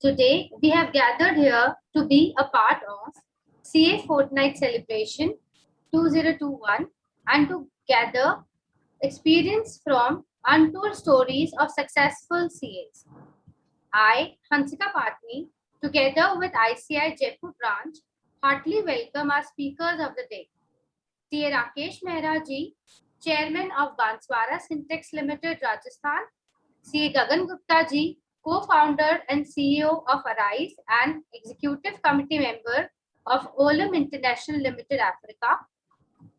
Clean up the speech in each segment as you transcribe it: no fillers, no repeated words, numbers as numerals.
Today, we have gathered here to be a part of CA Fortnight Celebration 2021 and to gather experience from untold stories of successful CAs. I, Hansika Patni, together with ICI Jaipur branch, heartily welcome our speakers of the day. CA Rakesh Mehra ji, Chairman of Banswara Syntex Limited, Rajasthan. CA Gagan Gupta ji, co-founder and CEO of Arise and executive committee member of Olam International Limited, Africa.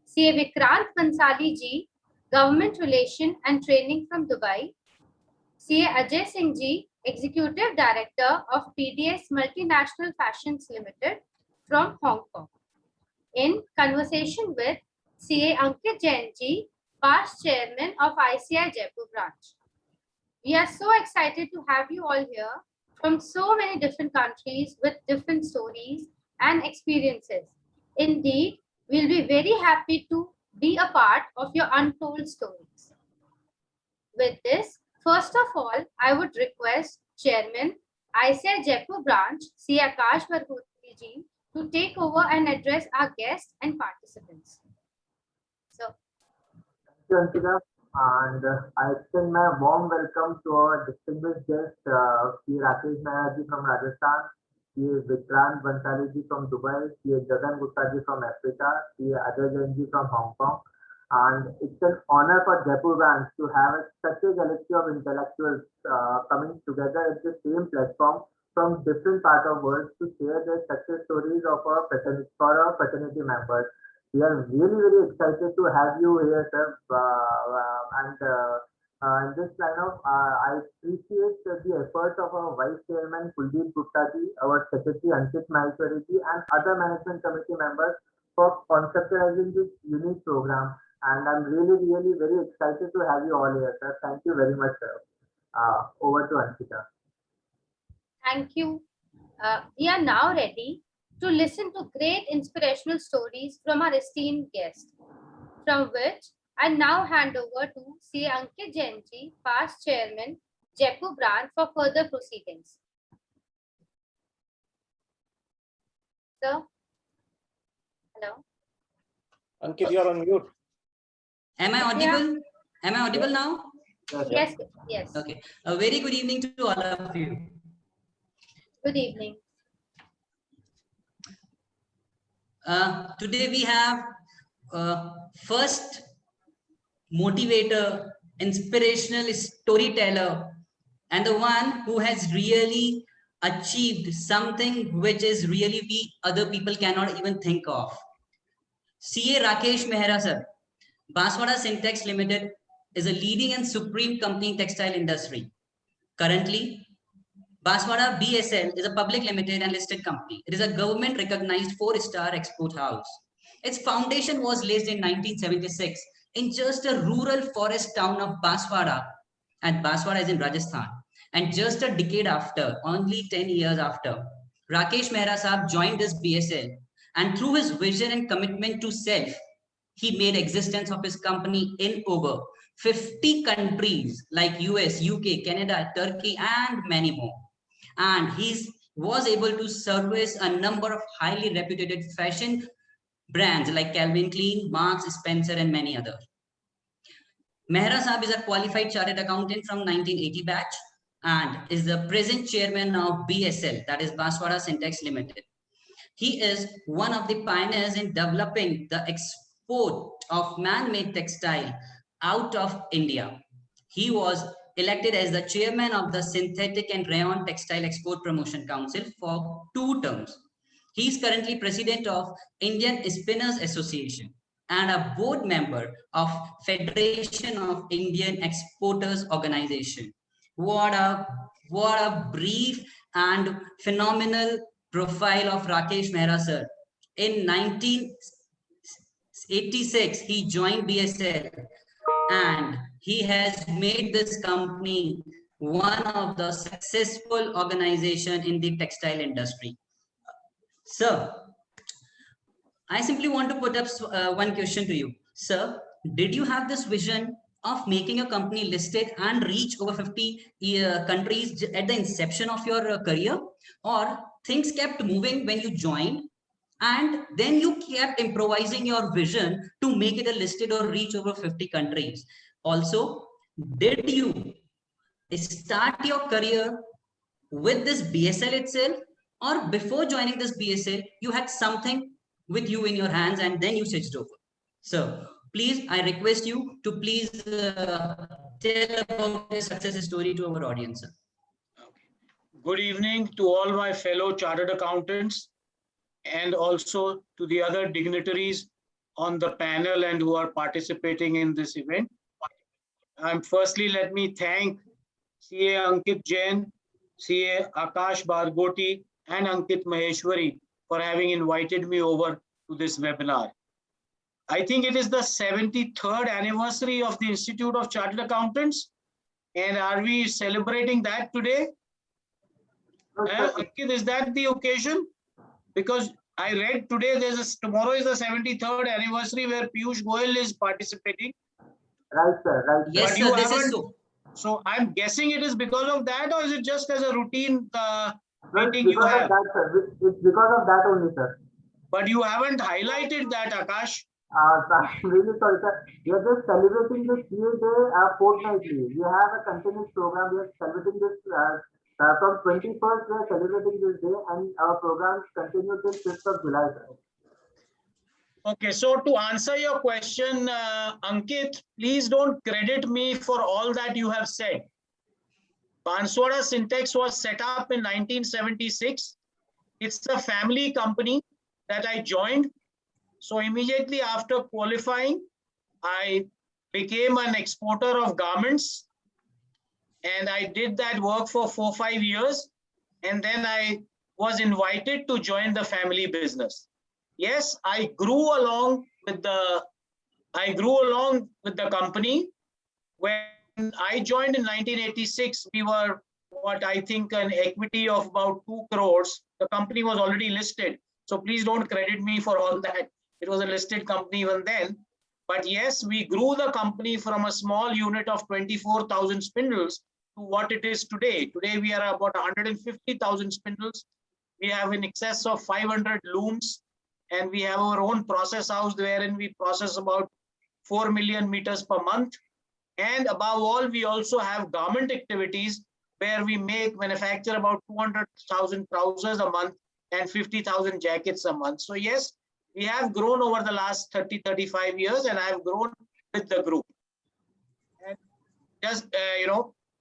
CA Vikrant Bansali ji, government relation and training from Dubai. CA Ajay Singh ji, executive director of PDS Multinational Fashions Limited from Hong Kong. In conversation with CA Ankit Jain ji, past chairman of ICI Jaipur branch. We are so excited to have you all here from so many different countries with different stories and experiences. Indeed, we'll be very happy to be a part of your untold stories. With this, first of all, I would request Chairman, ICI Jaipur branch, C. Akash Barghoti ji, to take over and address our guests and participants. So, Thank you, Ankita. And I extend my warm welcome to our distinguished guest, P. Rakesh Mehra ji from Rajasthan, P. Vikrant Bansali ji from Dubai, P. Gagan Gupta ji from Africa, P. Ajay Jain ji from Hong Kong. And it's an honor for Jaipur branch to have such a galaxy of intellectuals coming together at the same platform from different parts of the world to share their success stories of our fraternity members. We are really very excited to have you here, sir. In this lineup, I appreciate the efforts of our Vice Chairman Kuldeep Gupta ji, our Secretary Ankit Maheshwari ji, and other management committee members for conceptualizing this unique program. And I'm really very excited to have you all here, sir. Thank you very much, sir. Over to Ankita. thank you. We are now ready to listen to great inspirational stories from our esteemed guest, from which I now hand over to C. Ankit Jain ji, past chairman, Jaipur branch, for further proceedings. Sir? Hello? Ankit, you're on mute. Am I audible? Am I audible now? Yes, yes. Okay. A very good evening to all of you. Good evening. Today we have first motivator, inspirational storyteller, and the one who has really achieved something which is really we other people cannot even think of. CA Rakesh Mehra sir, Banswara Syntex Limited is a leading and supreme company in textile industry. Currently, Banswara BSL is a public limited and listed company. It is a government recognized 4-star export house. Its foundation was laid in 1976 in just a rural forest town of Banswara, and Banswara is in Rajasthan. And just a decade after, only 10 years after, Rakesh Mehra Saab joined this BSL, and through his vision and commitment to self, he made existence of his company in over 50 countries like US, UK, Canada, Turkey, and many more. And he was able to service a number of highly reputed fashion brands like Calvin Klein, Marks, Spencer, and many others. Mehra Saab is a qualified chartered accountant from 1980 batch and is the present chairman of BSL, that is Banswara Syntex Limited. He is one of the pioneers in developing the export of man-made textile out of India. He was elected as the chairman of the Synthetic and Rayon Textile Export Promotion Council for 2 terms. He is currently president of Indian Spinners Association and a board member of Federation of Indian Exporters Organization. What a brief and phenomenal profile of Rakesh Mehra sir. In 1986, he joined BSL and he has made this company one of the successful organization in the textile industry. Sir, I simply want to put up one question to you. Sir, did you have this vision of making your company listed and reach over 50 countries at the inception of your career, or things kept moving when you joined and then you kept improvising your vision to make it a listed or reach over 50 countries? Also, did you start your career with this BSL itself, or before joining this BSL, you had something with you in your hands and then you switched over? So please, I request you to please tell about the success story to our audience. Good evening to all my fellow chartered accountants and also to the other dignitaries on the panel and who are participating in this event. Firstly, let me thank CA Ankit Jain, CA Akash Bargoti, and Ankit Maheshwari for having invited me over to this webinar. I think it is the 73rd anniversary of the Institute of Chartered Accountants. And are we celebrating that today? Ankit, is that the occasion? Because I read today tomorrow is the 73rd anniversary where Piyush Goyal is participating. Right, sir. Right. Sir. Yes, sir, this is so. So I'm guessing it is because of that, or is it just as a routine meeting you you have? That, sir. It's because of that only, sir. But you haven't highlighted that, Akash. I'm really sorry, sir. We are just celebrating this CA Day fortnightly. We have a continuous program. We are celebrating this from 21st. We are celebrating this day, and our programs continue till 5th of July, sir. Okay, so to answer your question, Ankit, please don't credit me for all that you have said. Banswara Syntex was set up in 1976. It's a family company that I joined. So immediately after qualifying, I became an exporter of garments. And I did that work for 4-5 years. And then I was invited to join the family business. Yes, I grew along with the company. When I joined in 1986, we were what I think an equity of about 2 crores. The company was already listed. So please don't credit me for all that. It was a listed company even then. But yes, we grew the company from a small unit of 24,000 spindles to what it is today. Today, we are about 150,000 spindles. We have in excess of 500 looms. And we have our own process house wherein we process about 4 million meters per month. And above all, we also have garment activities where we manufacture about 200,000 trousers a month and 50,000 jackets a month. So yes, we have grown over the last 30-35 years, and I have grown with the group. And just,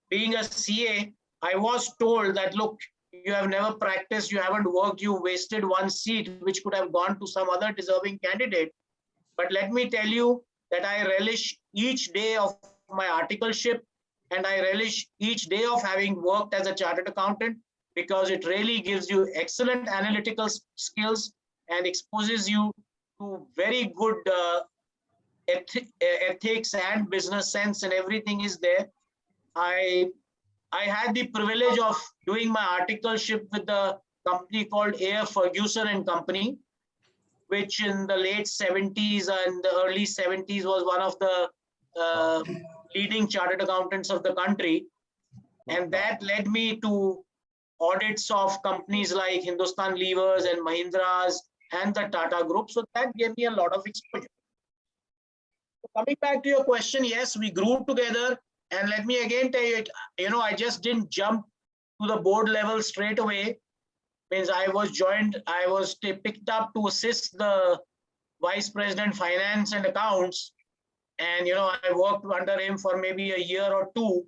being a CA, I was told that, look, you have never practiced, you haven't worked, you wasted 1 seat, which could have gone to some other deserving candidate. But let me tell you that I relish each day of my articleship, and I relish each day of having worked as a chartered accountant, because it really gives you excellent analytical skills and exposes you to very good ethics and business sense, and everything is there. I had the privilege of doing my articleship with a company called AF Ferguson and Company, which in the late 70s and the early 70s was one of the leading chartered accountants of the country. And that led me to audits of companies like Hindustan Levers and Mahindras and the Tata Group. So that gave me a lot of exposure. So coming back to your question, yes, we grew together. And let me again tell you, I just didn't jump to the board level straight away. Means I was picked up to assist the Vice President Finance and Accounts. And, I worked under him for maybe a year or 2.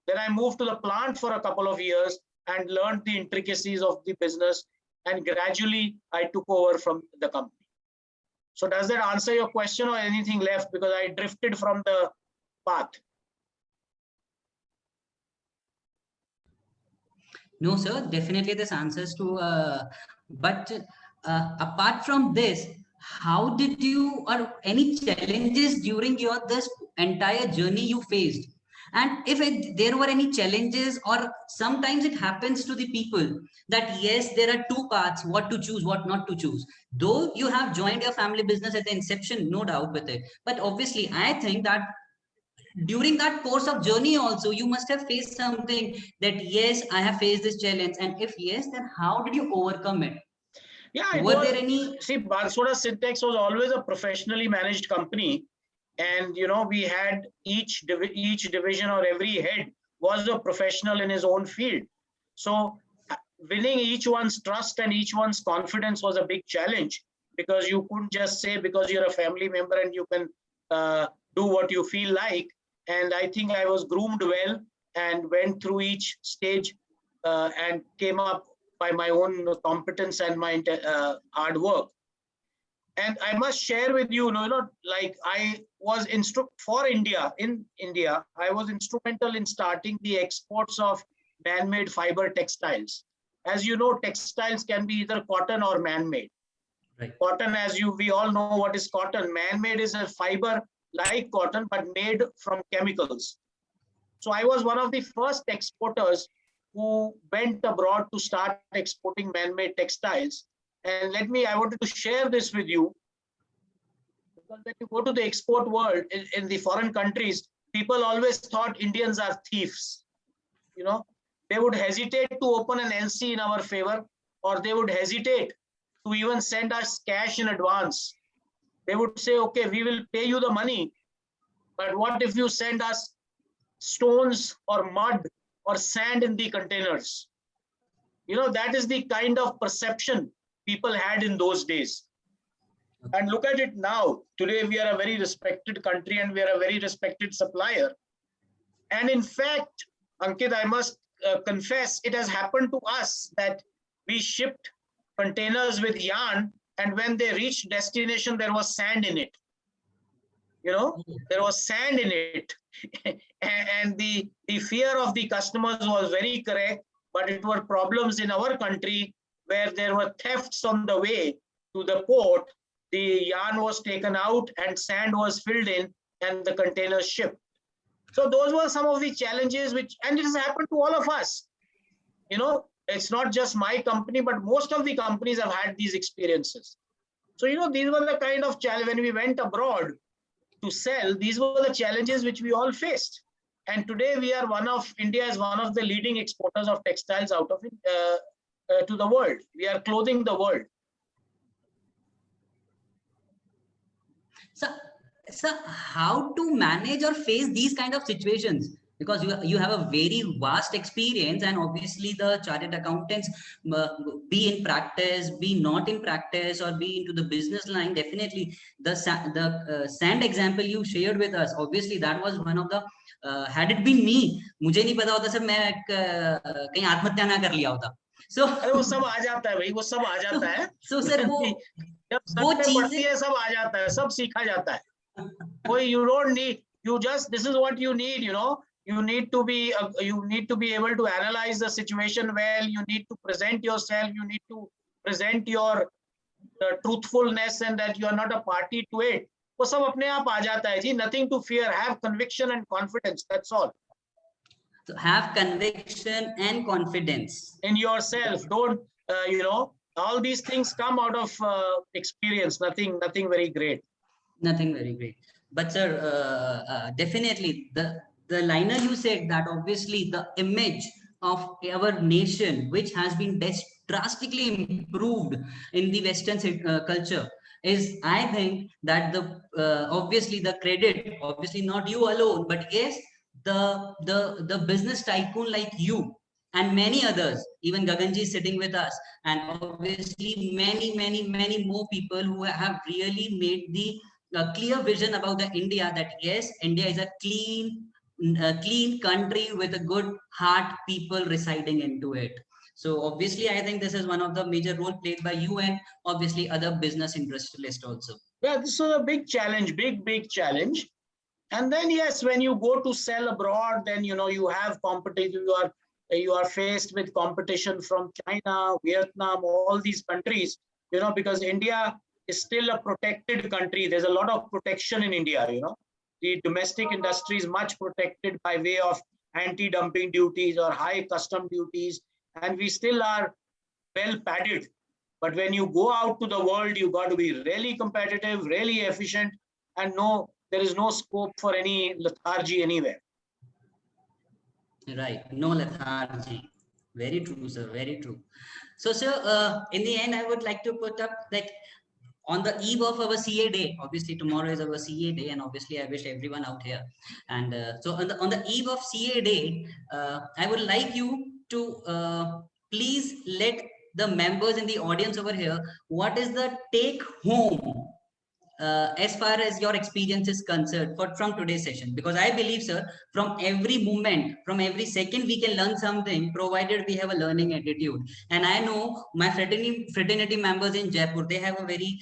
Then I moved to the plant for a couple of years and learned the intricacies of the business. And gradually I took over from the company. So does that answer your question or anything left? Because I drifted from the path. No, sir, definitely this answers to, but apart from this, how did you, or any challenges during this entire journey you faced? And if there were any challenges, or sometimes it happens to the people that, yes, there are 2 paths, what to choose, what not to choose. Though you have joined your family business at the inception, no doubt with it. But obviously, I think that during that course of journey also, you must have faced something that, yes, I have faced this challenge. And if yes, then how did you overcome it? Yeah, it Were was, there any? see, Barsooda Syntex was always a professionally managed company. And, you know, we had each division or every head was a professional in his own field. So winning each one's trust and each one's confidence was a big challenge, because you couldn't just say because you're a family member and you can do what you feel like. And I think I was groomed well and went through each stage and came up by my own competence and my hard work. And I must share with you, like I was for India, in India, I was instrumental in starting the exports of man-made fiber textiles. As you know, textiles can be either cotton or man-made. Right. Cotton, we all know what is cotton. Man-made is a fiber like cotton, but made from chemicals. So I was one of the first exporters who went abroad to start exporting man-made textiles. And I wanted to share this with you, because when you go to the export world in the foreign countries, people always thought Indians are thieves. You know, they would hesitate to open an LC in our favor, or they would hesitate to even send us cash in advance. They would say, okay, we will pay you the money, but what if you send us stones or mud or sand in the containers? You know, that is the kind of perception people had in those days. And look at it now. Today, we are a very respected country and we are a very respected supplier. And in fact, Ankit, I must confess, it has happened to us that we shipped containers with yarn, and when they reached destination, there was sand in it. You know, there was sand in it. And the fear of the customers was very correct, but it were problems in our country where there were thefts on the way to the port. The yarn was taken out and sand was filled in and the containers shipped. So those were some of the challenges and it has happened to all of us. You know, it's not just my company, but most of the companies have had these experiences. So, you know, these were the kind of challenge when we went abroad to sell, these were the challenges which we all faced. And today India is one of the leading exporters of textiles out of it to the world. We are clothing the world. So how to manage or face these kind of situations? Because you have a very vast experience, and obviously the chartered accountants, be in practice, be not in practice, or be into the business line, definitely the sand example you shared with us, obviously that was one of the had it been me, मुझे नहीं पता होता sir मैं कहीं आत्महत्या ना कर लिया होता. So अरे वो सब आ जाता है भाई, वो सब आ जाता है. So sir जब सच पड़ती है सब आ जाता है, सब सीखा जाता है. कोई you don't need, this is what you need, you know. You need to be able to analyze the situation well. You need to present yourself. You need to present your truthfulness and that you are not a party to it. वो सब अपने आप आ जाता है जी. Nothing to fear. Have conviction and confidence. That's all. So have conviction and confidence in yourself. Don't all these things come out of experience. Nothing very great. Nothing very great. But sir, definitely the liner you said that obviously the image of our nation, which has been drastically improved in the Western culture, is, I think that obviously the credit, obviously not you alone, but yes, the business tycoon like you and many others, even Gaganji is sitting with us, and obviously many more people who have really made the clear vision about the India, that yes, India is a clean country with a good heart people residing into it. So obviously I think this is one of the major role played by you and obviously other business industrialists also. Yeah, this is a big challenge, big challenge. And then yes, when you go to sell abroad, then you have competition. You are faced with competition from China, Vietnam, all these countries. Because India is still a protected country. There's a lot of protection in India. The domestic industry is much protected by way of anti-dumping duties or high custom duties, and we still are well padded. But when you go out to the world, you got to be really competitive, really efficient, and know there is no scope for any lethargy anywhere. Right, no lethargy. Very true, sir. Very true. So, sir, in the end, I would like to put up like on the eve of our CA day. Obviously, tomorrow is our CA day, and obviously, I wish everyone out here. And so, on the eve of CA day, I would like you to please let the members in the audience over here, what is the take home as far as your experience is concerned from today's session? Because I believe, sir, from every moment, from every second, we can learn something, provided we have a learning attitude. And I know my fraternity members in Jaipur, they have a very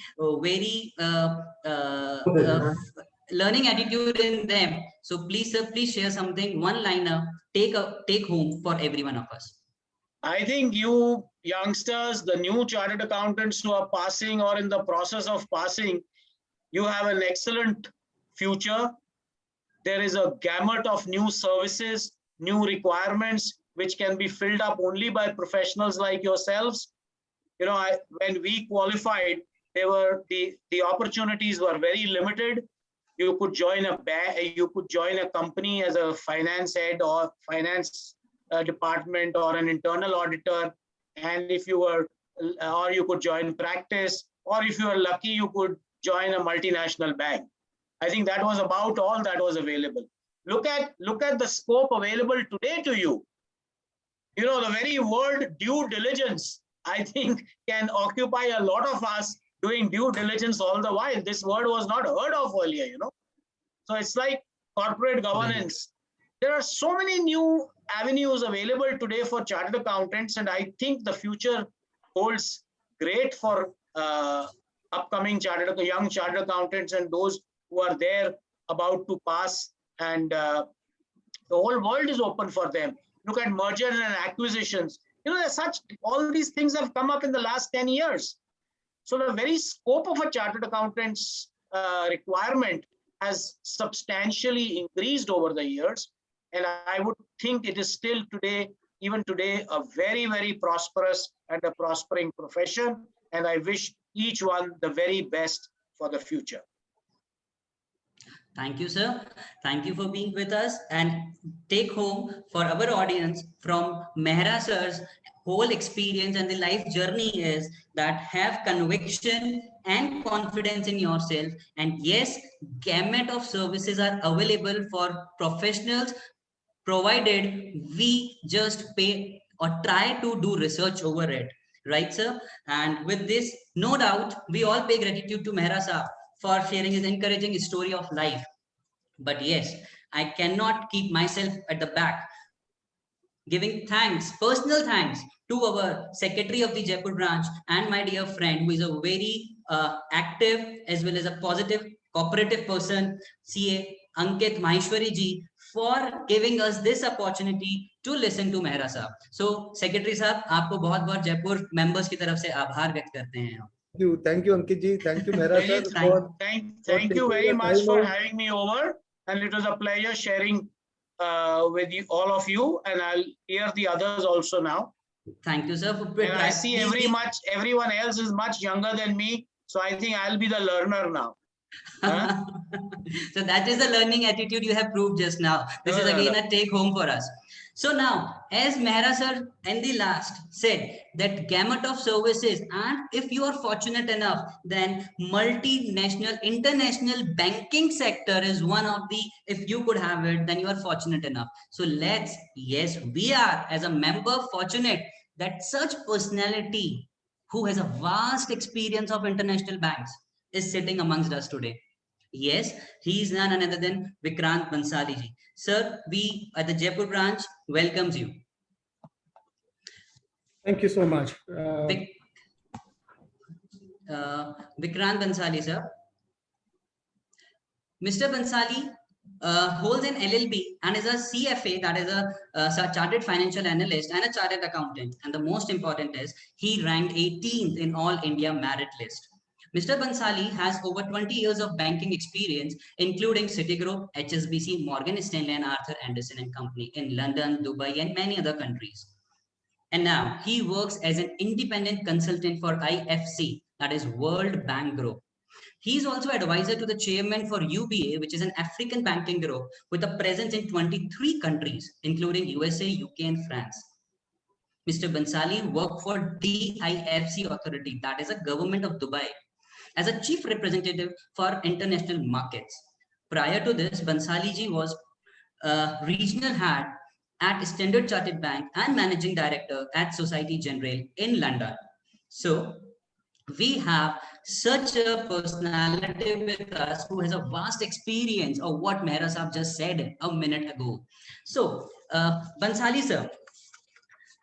learning attitude in them. So please, sir, please share something, one liner, take home for every one of us. I think you youngsters, the new chartered accountants who are passing or in the process of passing, you have an excellent future. There is a gamut of new services, new requirements, which can be filled up only by professionals like yourselves. You know, when we qualified, the opportunities were very limited. You could join a bank, you could join a company as a finance head or finance department or an internal auditor. And if you were, or you could join practice, or if you were lucky, you could join a multinational bank. I think that was about all that was available. Look at the scope available today to you. You know, the very word due diligence, I think, can occupy a lot of us doing due diligence all the while. This word was not heard of earlier, you know. So it's like corporate governance. There are so many new avenues available today for chartered accountants, and I think the future holds great for upcoming young chartered accountants and those who are there about to pass, and the whole world is open for them. Look at mergers and acquisitions. You know, all these things have come up in the last 10 years. So the very scope of a chartered accountant's requirement has substantially increased over the years. And I would think it is still today, even today, a very, very prosperous and a prospering profession. And I wish each one the very best for the future. Thank you, sir. Thank you for being with us. And take home for our audience from Mehra sir's whole experience and the life journey is that have conviction and confidence in yourself. And yes, gamut of services are available for professionals, provided we just pay or try to do research over it. Right, sir? And with this, no doubt, we all pay gratitude to Mehra sir for sharing his encouraging story of life. But yes, I cannot keep myself at the back. Giving thanks, personal thanks to our secretary of the Jaipur branch and my dear friend who is a very active as well as a positive cooperative person, CA Ankit Maheshwari ji, for giving us this opportunity to listen to Mehra sir. So, Secretary sir, आपको बहुत-बहुत Jaipur members की तरफ से आभार व्यक्त करते हैं. Thank you, Ankit ji. Thank you, Mehra sir. Thank you very much for having me over, and it was a pleasure sharing with you, all of you, and I'll hear the others also now. Thank you, sir. And I see everyone else is much younger than me, so I think I'll be the learner now. Huh? So that is the learning attitude you have proved just now. This is again a take home for us. So now, as Mehra sir in the last said that gamut of services, and if you are fortunate enough, then multinational, international banking sector is one of the, if you could have it, then you are fortunate enough. So yes, we are as a member fortunate that such personality who has a vast experience of international banks is sitting amongst us today. Yes, he is none other than Vikrant Bansali ji. Sir, we at the Jaipur branch welcomes you. Thank you so much. Vikrant Bansali, sir. Mr. Bansali holds an LLB and is a CFA, that is a chartered financial analyst and a chartered accountant. And the most important is he ranked 18th in all India merit list. Mr. Bansali has over 20 years of banking experience, including Citigroup, HSBC, Morgan Stanley, and Arthur Andersen and Company in London, Dubai, and many other countries. And now he works as an independent consultant for IFC, that is World Bank Group. He is also advisor to the chairman for UBA, which is an African banking group with a presence in 23 countries, including USA, UK, and France. Mr. Bansali worked for DIFC Authority, that is a government of Dubai, as a chief representative for international markets. Prior to this, Bansali ji was regional head at Standard Chartered Bank and managing director at Society Generale in London. So we have such a personality with us who has a vast experience of what Mehra Saab just said a minute ago. So Bansali sir,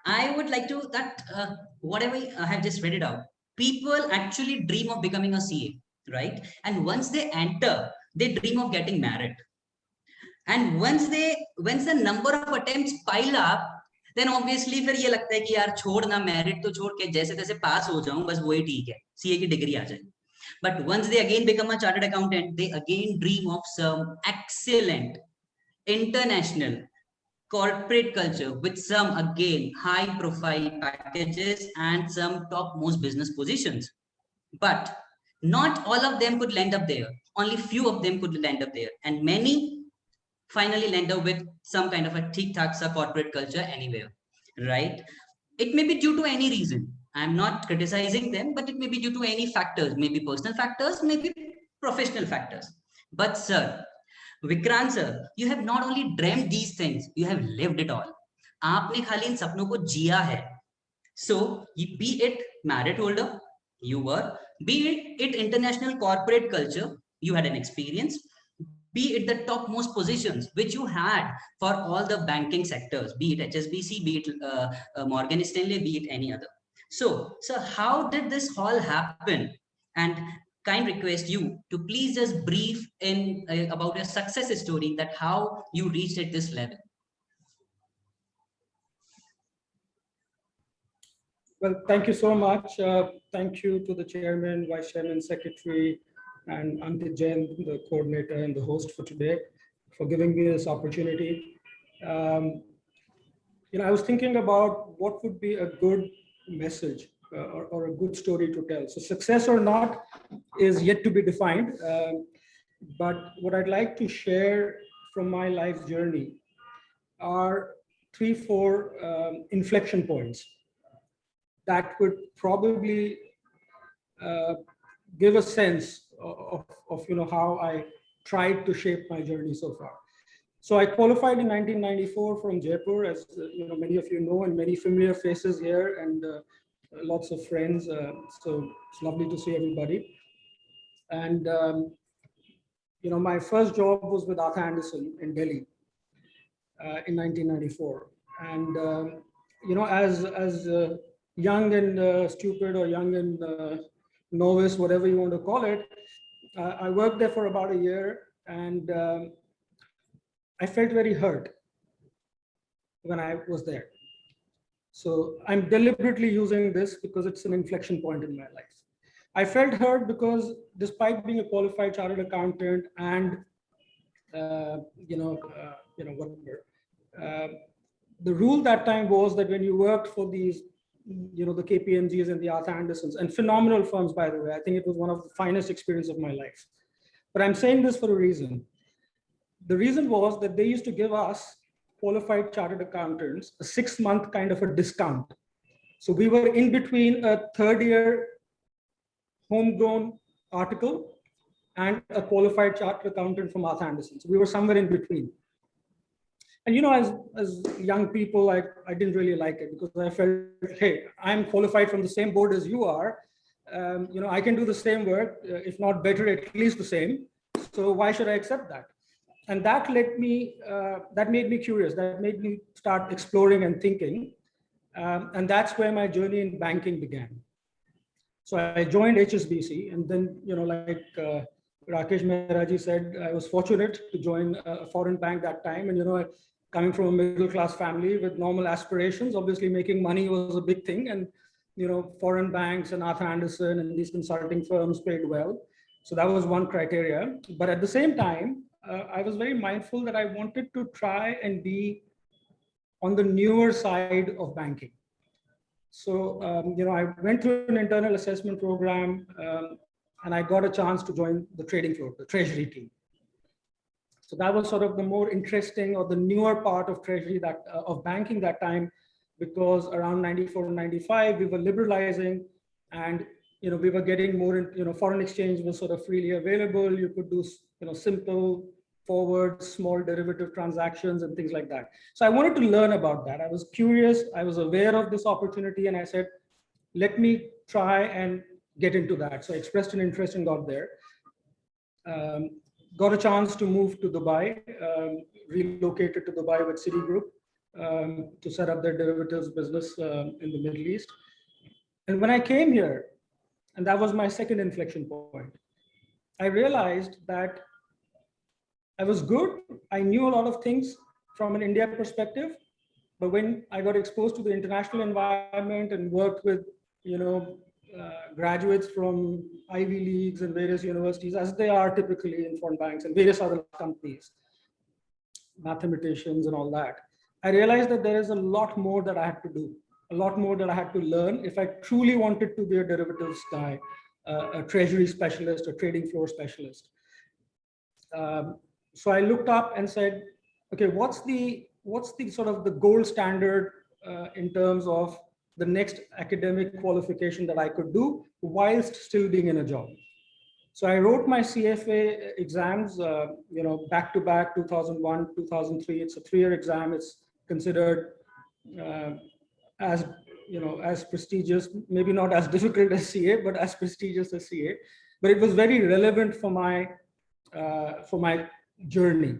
I would like to that whatever I have just read it out, people actually dream of becoming a CA, right? And once they enter, they dream of getting married. And once the number of attempts pile up, then obviously फिर ये लगता है कि यार छोड़ ना merit तो छोड़ के जैसे तैसे पास हो जाऊं बस वही ठीक है, CA की डिग्री आ जाए. But once they again become a chartered accountant, they again dream of some excellent international corporate culture with some again high profile packages and some topmost business positions. But not all of them could land up there. Only few of them could land up there, and many finally land up with some kind of a tic-tac corporate culture anywhere, right? It may be due to any reason. I'm not criticizing them, but it may be due to any factors, maybe personal factors, maybe professional factors. But sir, Vikrant sir, you have not only dreamt these things, you have lived it all. आपने खाली इन सपनों को जिया है. So, be it merit holder, you were, be it international corporate culture, you had an experience, be it the topmost positions which you had for all the banking sectors, be it HSBC, be it Morgan Stanley, be it any other. So, how did this all happen? And kind request you to please just brief in about your success story, that how you reached at this level. Well, thank you so much. Thank you to the chairman, vice chairman, secretary, and Ankit Jain, the coordinator and the host for today, for giving me this opportunity. I was thinking about what would be a good message or a good story to tell. So success or not is yet to be defined. But what I'd like to share from my life journey are 3-4 inflection points that would probably give a sense of how I tried to shape my journey so far. So I qualified in 1994 from Jaipur, as many of you know, and many familiar faces here, and lots of friends. So it's lovely to see everybody. And my first job was with Arthur Andersen in Delhi in 1994. And as young and stupid, or young and novice, whatever you want to call it, I worked there for about a year, and I felt very hurt when I was there. So I'm deliberately using this because it's an inflection point in my life. I felt hurt because despite being a qualified chartered accountant and whatever, the rule that time was that when you worked for these, the KPMGs and the Arthur Andersens, and phenomenal firms, by the way, I think it was one of the finest experiences of my life. But I'm saying this for a reason. The reason was that they used to give us qualified chartered accountants a 6-month kind of a discount. So we were in between a third-year homegrown article and a qualified chartered accountant from Arthur Andersen. So we were somewhere in between. And as young people, I didn't really like it, because I felt, hey, I'm qualified from the same board as you are. I can do the same work, if not better, at least the same. So why should I accept that? And that made me curious. That made me start exploring and thinking. And that's where my journey in banking began. So I joined HSBC, and then, like Rakesh Mehra ji said, I was fortunate to join a foreign bank that time. And, coming from a middle-class family with normal aspirations, obviously making money was a big thing. And, foreign banks and Arthur Andersen and these consulting firms paid well. So that was one criteria. But at the same time, I was very mindful that I wanted to try and be on the newer side of banking. So, I went through an internal assessment program. and I got a chance to join the trading floor, the treasury team. So that was sort of the more interesting or the newer part of treasury of banking that time, because around 94, 95, we were liberalizing, and we were getting more in, foreign exchange was sort of freely available. You could do, simple forward, small derivative transactions and things like that. So I wanted to learn about that. I was curious, I was aware of this opportunity, and I said, let me try and get into that. So I expressed an interest and got there. Got a chance to move to Dubai, relocated to Dubai with Citigroup to set up their derivatives business in the Middle East. And when I came here, and that was my second inflection point, I realized that I was good. I knew a lot of things from an India perspective, but when I got exposed to the international environment and worked with, graduates from Ivy Leagues and various universities, as they are typically in foreign banks and various other companies, mathematicians and all that, I realized that there is a lot more that I had to do, a lot more that I had to learn if I truly wanted to be a derivatives guy, a treasury specialist, a trading floor specialist. So I looked up and said, okay, what's the sort of the gold standard in terms of the next academic qualification that I could do whilst still being in a job? So I wrote my CFA exams, back to back, 2001, 2003. It's a 3-year exam. It's considered as prestigious, maybe not as difficult as CA, but as prestigious as CA. But it was very relevant for my journey.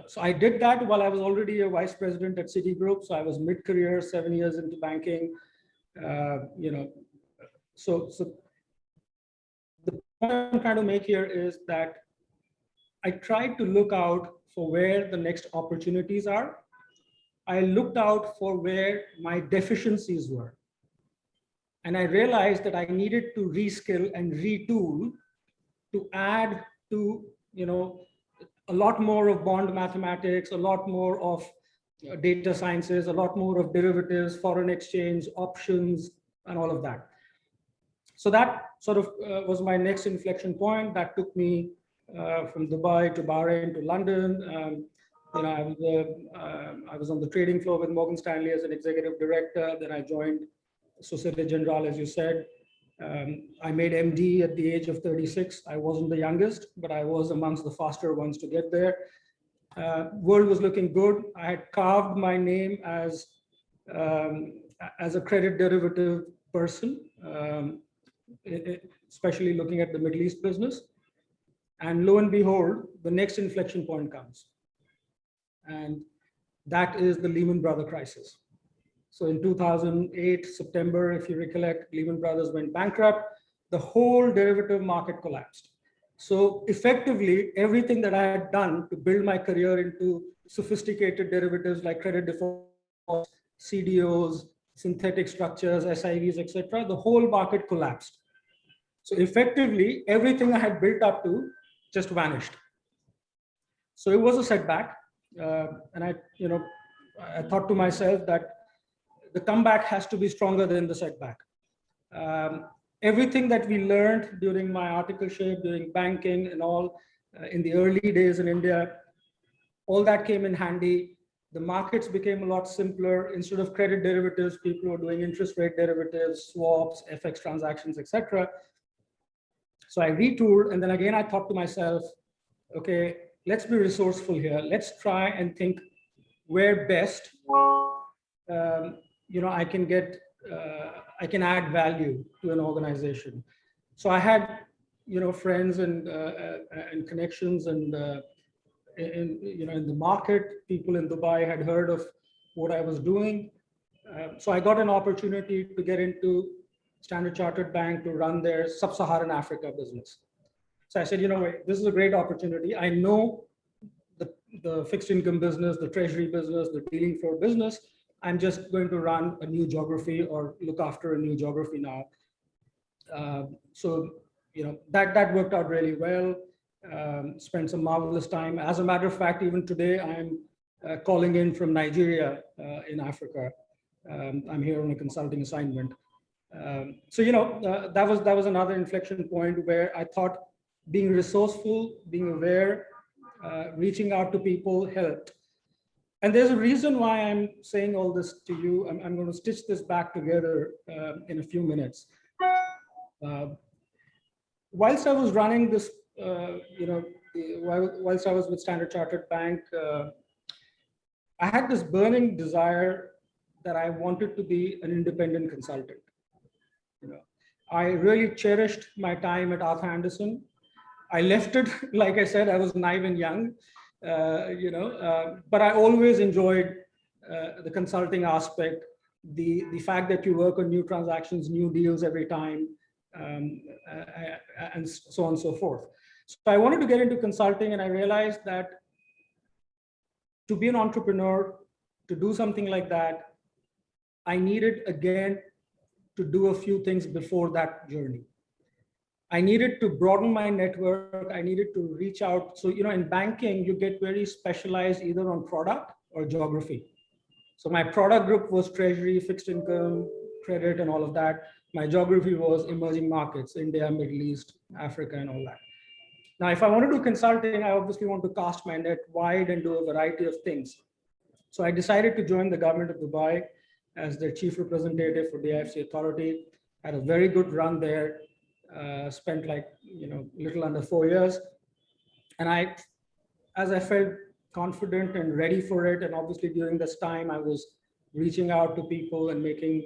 So I did that while I was already a vice president at Citigroup. So I was mid-career, 7 years into banking. So the point I'm trying to make here is that I tried to look out for where the next opportunities are. I looked out for where my deficiencies were. And I realized that I needed to reskill and retool to add to, a lot more of bond mathematics, a lot more of data sciences, a lot more of derivatives, foreign exchange, options, and all of that. So that sort of was my next inflection point. That took me from Dubai to Bahrain to London. I was on the trading floor with Morgan Stanley as an executive director. Then I joined Societe Generale, as you said. I made MD at the age of 36. I wasn't the youngest, but I was amongst the faster ones to get there. World was looking good. I had carved my name as a credit derivative person, especially looking at the Middle East business. And lo and behold, the next inflection point comes. And that is the Lehman Brothers crisis. So in 2008, September, if you recollect, Lehman Brothers went bankrupt. The whole derivative market collapsed. So effectively, everything that I had done to build my career into sophisticated derivatives like credit defaults, CDOs, synthetic structures, SIVs, etc., the whole market collapsed. So effectively, everything I had built up to just vanished. So it was a setback. And I thought to myself that the comeback has to be stronger than the setback. Everything that we learned during my articleship, during banking and all, in the early days in India, all that came in handy. The markets became a lot simpler. Instead of credit derivatives, people were doing interest rate derivatives, swaps, FX transactions, etc. So I retooled, and then again, I thought to myself, okay, let's be resourceful here. Let's try and think where best I can get, I can add value to an organization. So I had, friends and connections and in the market, people in Dubai had heard of what I was doing. So I got an opportunity to get into Standard Chartered Bank to run their Sub-Saharan Africa business. So I said, wait, this is a great opportunity. I know the fixed income business, the treasury business, the dealing floor business. I'm just going to run a new geography or look after a new geography now. So that worked out really well. Spent some marvelous time. As a matter of fact, even today, I'm calling in from Nigeria in Africa. I'm here on a consulting assignment. So that was another inflection point where I thought being resourceful, being aware, reaching out to people helped. And there's a reason why I'm saying all this to you. I'm going to stitch this back together in a few minutes. Whilst I was running this, whilst I was with Standard Chartered Bank, I had this burning desire that I wanted to be an independent consultant. I really cherished my time at Arthur Andersen. I left it, like I said, I was naive and young, but I always enjoyed the consulting aspect, the fact that you work on new transactions, new deals every time, and so on and so forth. So I wanted to get into consulting, and I realized that to be an entrepreneur, to do something like that, I needed, again, to do a few things before that journey. I needed to broaden my network. I needed to reach out. So, in banking, you get very specialized either on product or geography. So my product group was treasury, fixed income, credit, and all of that. My geography was emerging markets, India, Middle East, Africa, and all that. Now, if I want to do consulting, I obviously want to cast my net wide and do a variety of things. So I decided to join the government of Dubai as their chief representative for the IFC Authority. Had a very good run there. Spent little under 4 years. And as I felt confident and ready for it, and obviously during this time, I was reaching out to people and making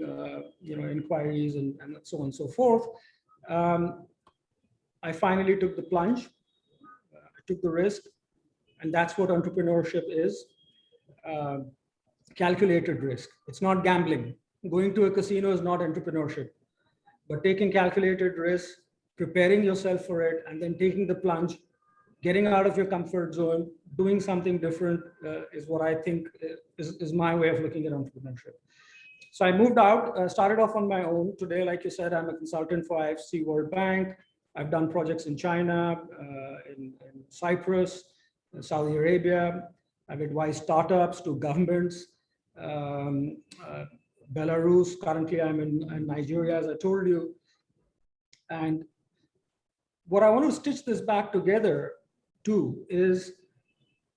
inquiries and so on and so forth. I finally took the plunge. I took the risk, and that's what entrepreneurship is. Calculated risk. It's not gambling. Going to a casino is not entrepreneurship, but taking calculated risk, preparing yourself for it, and then taking the plunge, getting out of your comfort zone, doing something different is what I think is my way of looking at entrepreneurship. So I moved out, started off on my own. Today, like you said, I'm a consultant for IFC World Bank. I've done projects in China, in Cyprus, in Saudi Arabia. I've advised startups to governments, Belarus. Currently, I'm in Nigeria, as I told you. And what I want to stitch this back together too is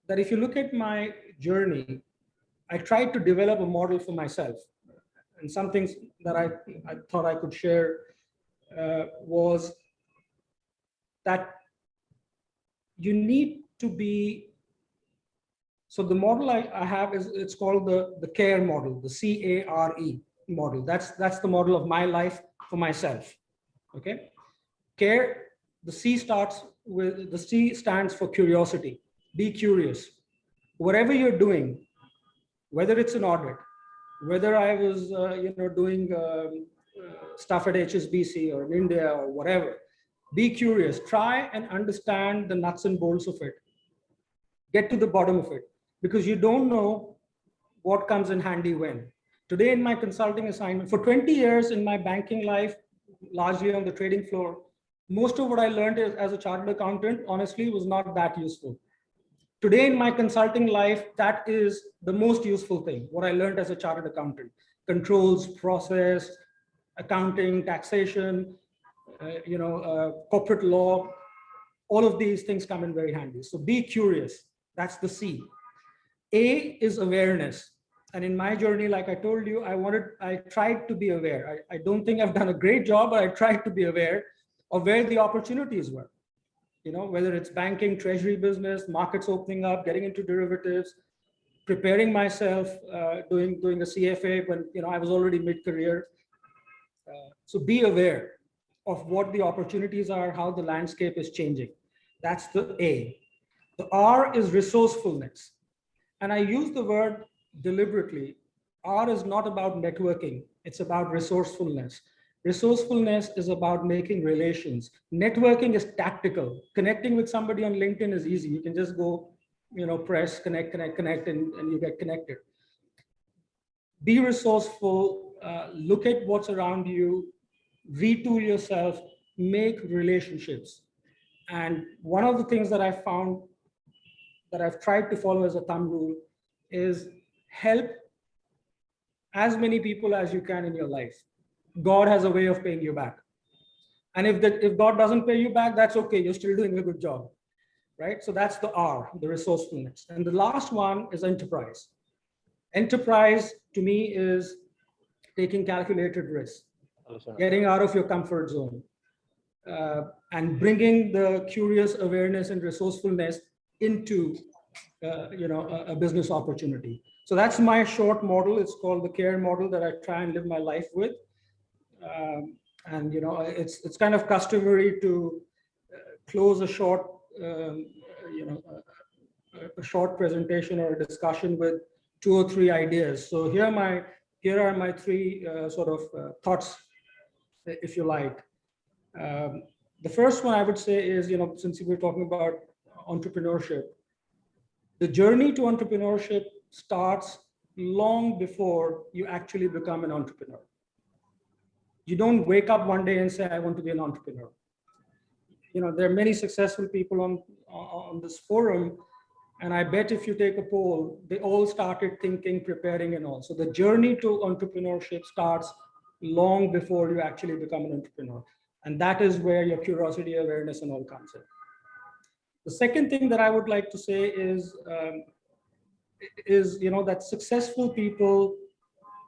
that if you look at my journey, I tried to develop a model for myself. And some things that I thought I could share was that you need to be, so the model I have is, it's called the CARE model, the CARE model. That's the model of my life for myself, okay? CARE, the C stands for curiosity. Be curious. Whatever you're doing, whether it's an audit, whether I was doing stuff at HSBC or in India or whatever, be curious. Try and understand the nuts and bolts of it. Get to the bottom of it, because you don't know what comes in handy when. Today in my consulting assignment, for 20 years in my banking life, largely on the trading floor, most of what I learned as a chartered accountant, honestly, was not that useful. Today in my consulting life, that is the most useful thing, what I learned as a chartered accountant. Controls, process, accounting, taxation, corporate law, all of these things come in very handy. So be curious, that's the C. A is awareness. And in my journey, like I told you, I tried to be aware. I don't think I've done a great job, but I tried to be aware of where the opportunities were. Whether it's banking, treasury business, markets opening up, getting into derivatives, preparing myself, doing a CFA when I was already mid-career. So be aware of what the opportunities are, how the landscape is changing. That's the A. The R is resourcefulness. And I use the word deliberately. R is not about networking. It's about resourcefulness. Resourcefulness is about making relations. Networking is tactical. Connecting with somebody on LinkedIn is easy. You can just go, press, connect, and you get connected. Be resourceful, look at what's around you, retool yourself, make relationships. And one of the things that I found that I've tried to follow as a thumb rule is help as many people as you can in your life. God has a way of paying you back. And if God doesn't pay you back, that's okay. You're still doing a good job, right? So that's the R, the resourcefulness. And the last one is enterprise. Enterprise to me is taking calculated risks, getting out of your comfort zone, and bringing the curious awareness and resourcefulness into a business opportunity. So that's my short model. It's called the CARE model that I try and live my life with. And it's kind of customary to close a short a short presentation or a discussion with 2 or 3 ideas. So here are my 3 thoughts, if you like. The first one I would say is, since we're talking about entrepreneurship, the journey to entrepreneurship starts long before you actually become an entrepreneur. You don't wake up one day and say, I want to be an entrepreneur. There are many successful people on this forum, and I bet if you take a poll, they all started thinking, preparing, and all. So the journey to entrepreneurship starts long before you actually become an entrepreneur. And that is where your curiosity, awareness, and all comes in. The second thing that I would like to say is that successful people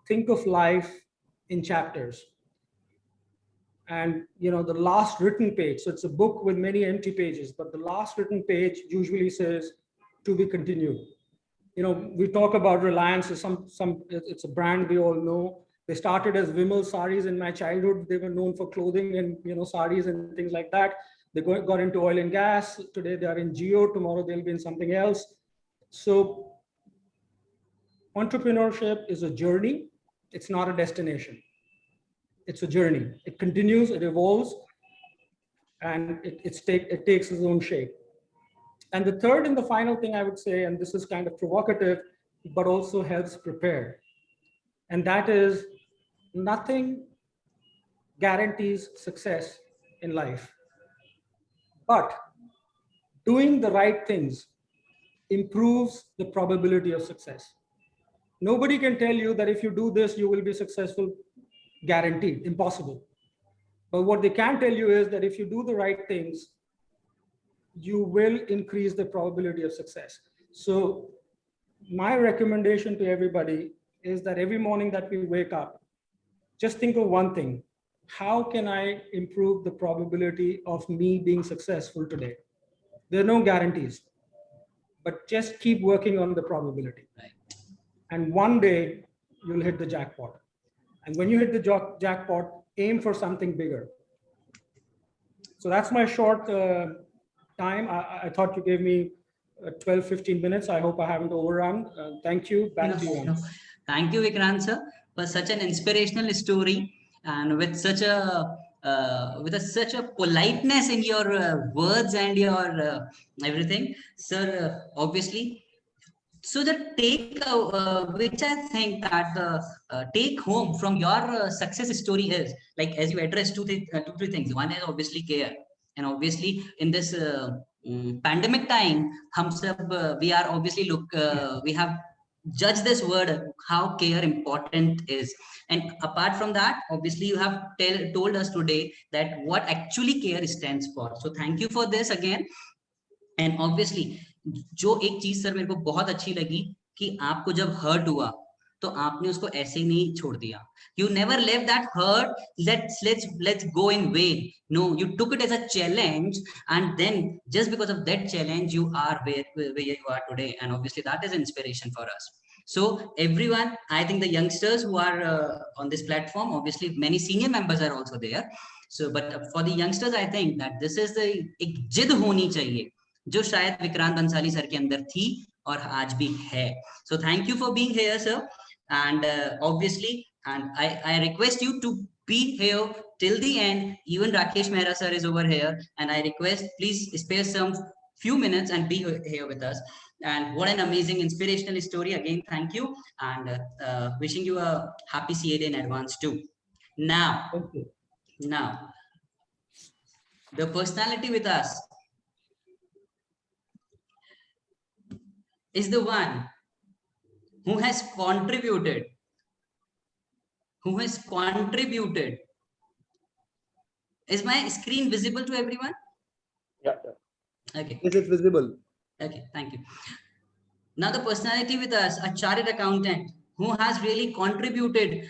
think of life in chapters. And the last written page, so it's a book with many empty pages, but the last written page usually says to be continued. We talk about Reliance, it's a brand we all know. They started as Vimal saris in my childhood. They were known for clothing and saris and things like that. They got into oil and gas. Today they are in Jio. Tomorrow they'll be in something else. So entrepreneurship is a journey. It's not a destination. It's a journey. It continues, it evolves, and it takes its own shape. And the third and the final thing I would say, and this is kind of provocative, but also helps prepare, and that is nothing guarantees success in life, but doing the right things improves the probability of success. Nobody can tell you that if you do this, you will be successful, guaranteed, impossible. But what they can tell you is that if you do the right things, you will increase the probability of success. So my recommendation to everybody is that every morning that we wake up, just think of one thing. How can I improve the probability of me being successful today? There are no guarantees, but just keep working on the probability. Right. And one day you'll hit the jackpot. And when you hit the jackpot, aim for something bigger. So that's my short time. I thought you gave me 12, 15 minutes. I hope I haven't overrun. Thank you. Back to you. No. Thank you, Vikrant sir, for such an inspirational story, and with such a such a politeness in your words and your everything, sir. Obviously. So the take, which I think that the take home from your success story is, like, as you address two, three things. One is obviously care, and obviously in this pandemic time, we are obviously we have judged this word how care important is, and apart from that, obviously you have told us today that what actually care stands for. So thank you for this again. And obviously जो एक चीज sir मेरे को बहुत अच्छी लगी कि आपको जब हर्ट हुआ तो आपने उसको ऐसे ही नहीं छोड़ दिया. You never left that hurt. Let's go in vain. No, you took it as a challenge, and then just because of that challenge, you are where you are today. And obviously that is inspiration for us. So everyone, I think the youngsters who are on this platform, obviously many senior members are also there. So, but for the youngsters, I think that this is the एक जिद होनी चाहिए जो शायद Vikrant Bhansali sir के अंदर थी और आज भी है. So thank you for being here, sir. And obviously, and I request you to be here till the end. Even Rakesh Mehra sir is over here, and I request please spare some few minutes and be here with us. And what an amazing inspirational story again. Thank you, and wishing you a happy CA in advance too. Now, the personality with us is the one who has contributed who has contributed. Is my screen visible to everyone? Yeah. Okay. Is it visible? Okay, thank you. Now the personality with us, a chartered accountant who has really contributed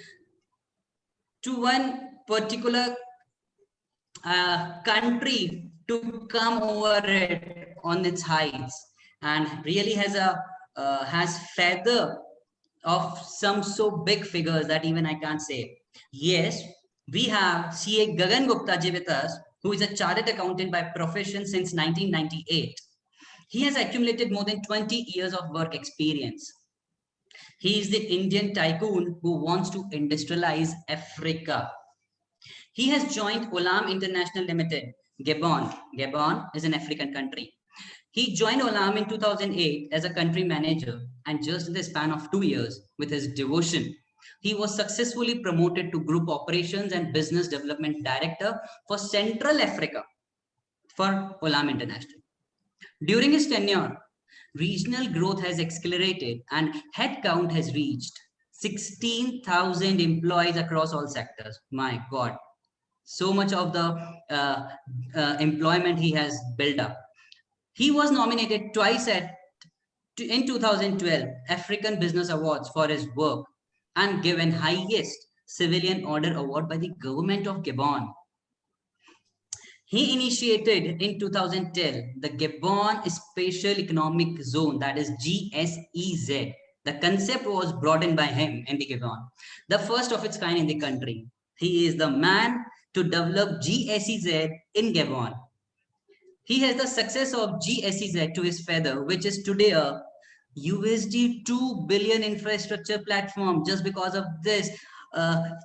to one particular country to come over it on its heights, and really has feather of some so big figures that even I can't say. Yes, we have CA Gagan Gupta ji with us, who is a chartered accountant by profession since 1998. He has accumulated more than 20 years of work experience. He is the Indian tycoon who wants to industrialize Africa. He has joined Olam International Limited, Gabon. Gabon is an African country. He joined Olam in 2008 as a country manager, and just in the span of 2 years, with his devotion, he was successfully promoted to Group Operations and Business Development Director for Central Africa for Olam International. During his tenure, regional growth has accelerated and headcount has reached 16,000 employees across all sectors. My God, so much of the employment he has built up. He was nominated twice in 2012 African Business Awards for his work and given highest civilian order award by the government of Gabon. He initiated in 2010 the Gabon Special Economic Zone, that is GSEZ. The concept was brought in by him in the Gabon, the first of its kind in the country. He is the man to develop GSEZ in Gabon. He has the success of GSEZ to his feather, which is today a USD 2 billion infrastructure platform, just because of this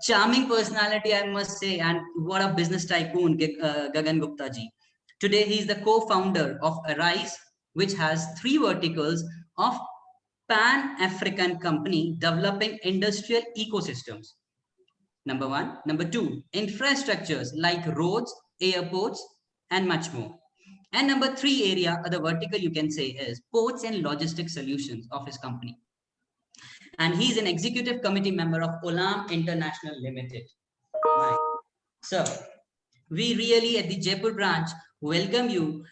charming personality, I must say, and what a business tycoon, Gagan Gupta ji. Today, he is the co-founder of Arise, which has 3 verticals of Pan-African company developing industrial ecosystems. Number 1. Number 2, infrastructures like roads, airports, and much more. And number 3 area, or the vertical you can say, is ports and logistics solutions of his company. And he's an executive committee member of Olam International Limited. Right. So we really at the Jaipur branch welcome you.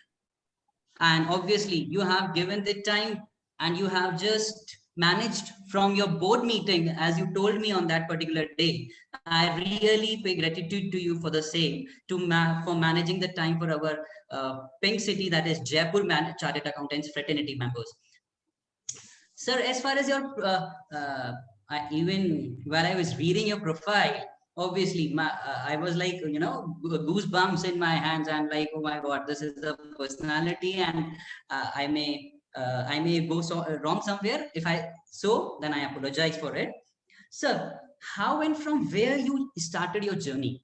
And obviously you have given the time and you have just managed from your board meeting, as you told me on that particular day. I really pay gratitude to you for the same, for managing the time for our pink city, that is Jaipur Chartered Accountants Fraternity members. Sir, as far as your, even while I was reading your profile, obviously I was like, you know, goosebumps in my hands and like, oh my God, this is the personality, and I may go wrong somewhere. If then I apologize for it. Sir, how and from where you started your journey?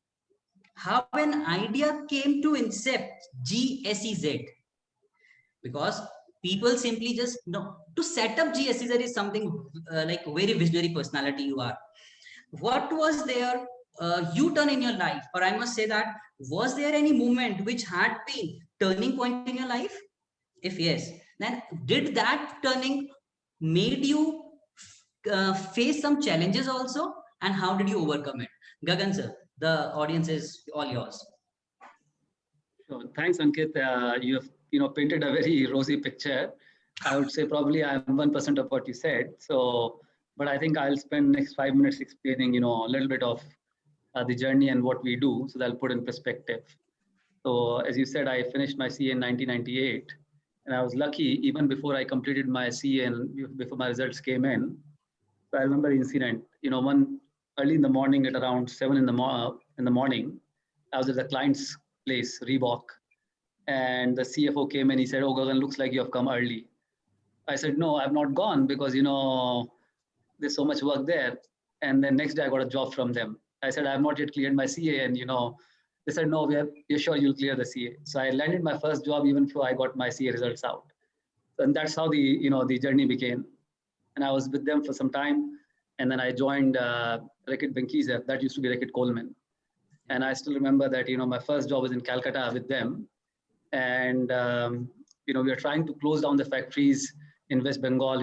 How an idea came to incept GSEZ? Because people simply just know to set up GSEZ is something like very visionary personality you are. What was there U-turn in your life? Or I must say that, was there any moment which had been turning point in your life? If yes, then did that turning made you face some challenges also? And how did you overcome it? Gagan sir, the audience is all yours. So thanks, Ankit. You have painted a very rosy picture. I would say probably I'm 1% of what you said. So, but I think I'll spend next 5 minutes explaining, a little bit of the journey and what we do. So that'll put in perspective. So as you said, I finished my CA in 1998, and I was lucky even before I completed my CA and before my results came in. So I remember the incident. One early in the morning at around 7 in the morning, I was at the client's place, Reebok, and the CFO came in. He said, "Oh, Gagan, looks like you have come early." I said, "No, I've not gone because there's so much work there." And then next day I got a job from them. I said, "I have not yet cleared my CA," and they said, "No, you're sure you'll clear the CA." So I landed my first job even before I got my CA results out. And that's how the journey began. And I was with them for some time, and then I joined Reckitt Benckiser. That used to be Reckitt Coleman. And I still remember that my first job was in Calcutta with them, and we were trying to close down the factories in West Bengal.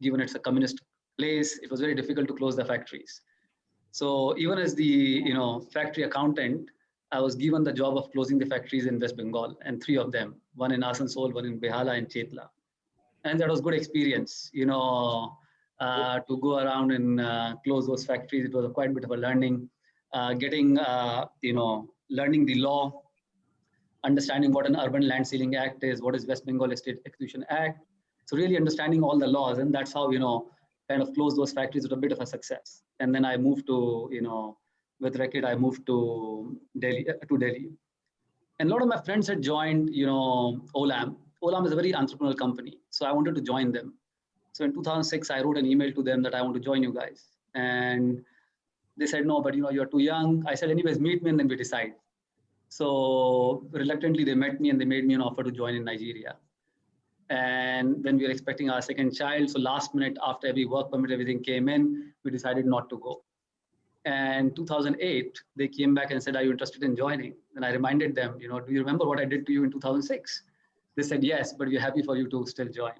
Given it's a communist place, it was very difficult to close the factories. So even as the factory accountant, I was given the job of closing the factories in West Bengal, and 3 of them, one in Asansol, one in Behala, and Chetla. And that was good experience, to go around and close those factories. It was quite a bit of a learning, learning the law, understanding what an Urban Land Ceiling Act is, what is West Bengal Estate Execution Act. So really understanding all the laws, and that's how, kind of close those factories with a bit of a success. And then I moved to, with Reckitt, I moved to Delhi. And a lot of my friends had joined, Olam. Olam is a very entrepreneurial company. So I wanted to join them. So in 2006, I wrote an email to them that I want to join you guys. And they said, no, but you're too young. I said, anyways, meet me and then we decide. So reluctantly, they met me and they made me an offer to join in Nigeria. And then we were expecting our second child. So last minute, after every work permit, everything came in, we decided not to go. And 2008, they came back and said, are you interested in joining? And I reminded them, do you remember what I did to you in 2006? They said, yes, but we're happy for you to still join.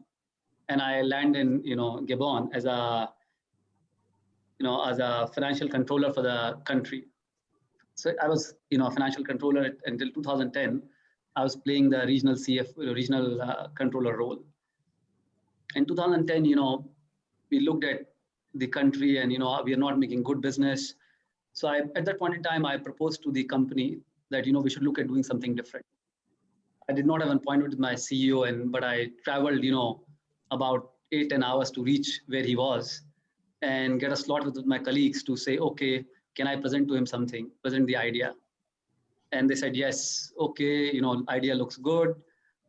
And I landed in, Gabon as a financial controller for the country. So I was, a financial controller until 2010. I was playing the regional controller role. In 2010, we looked at the country and, we are not making good business. So at that point in time, I proposed to the company that, we should look at doing something different. I did not have an appointment with my CEO, but I traveled, about 8-10 hours to reach where he was and get a slot with my colleagues to say, okay, can I present to him something, present the idea? And they said, yes, okay, idea looks good.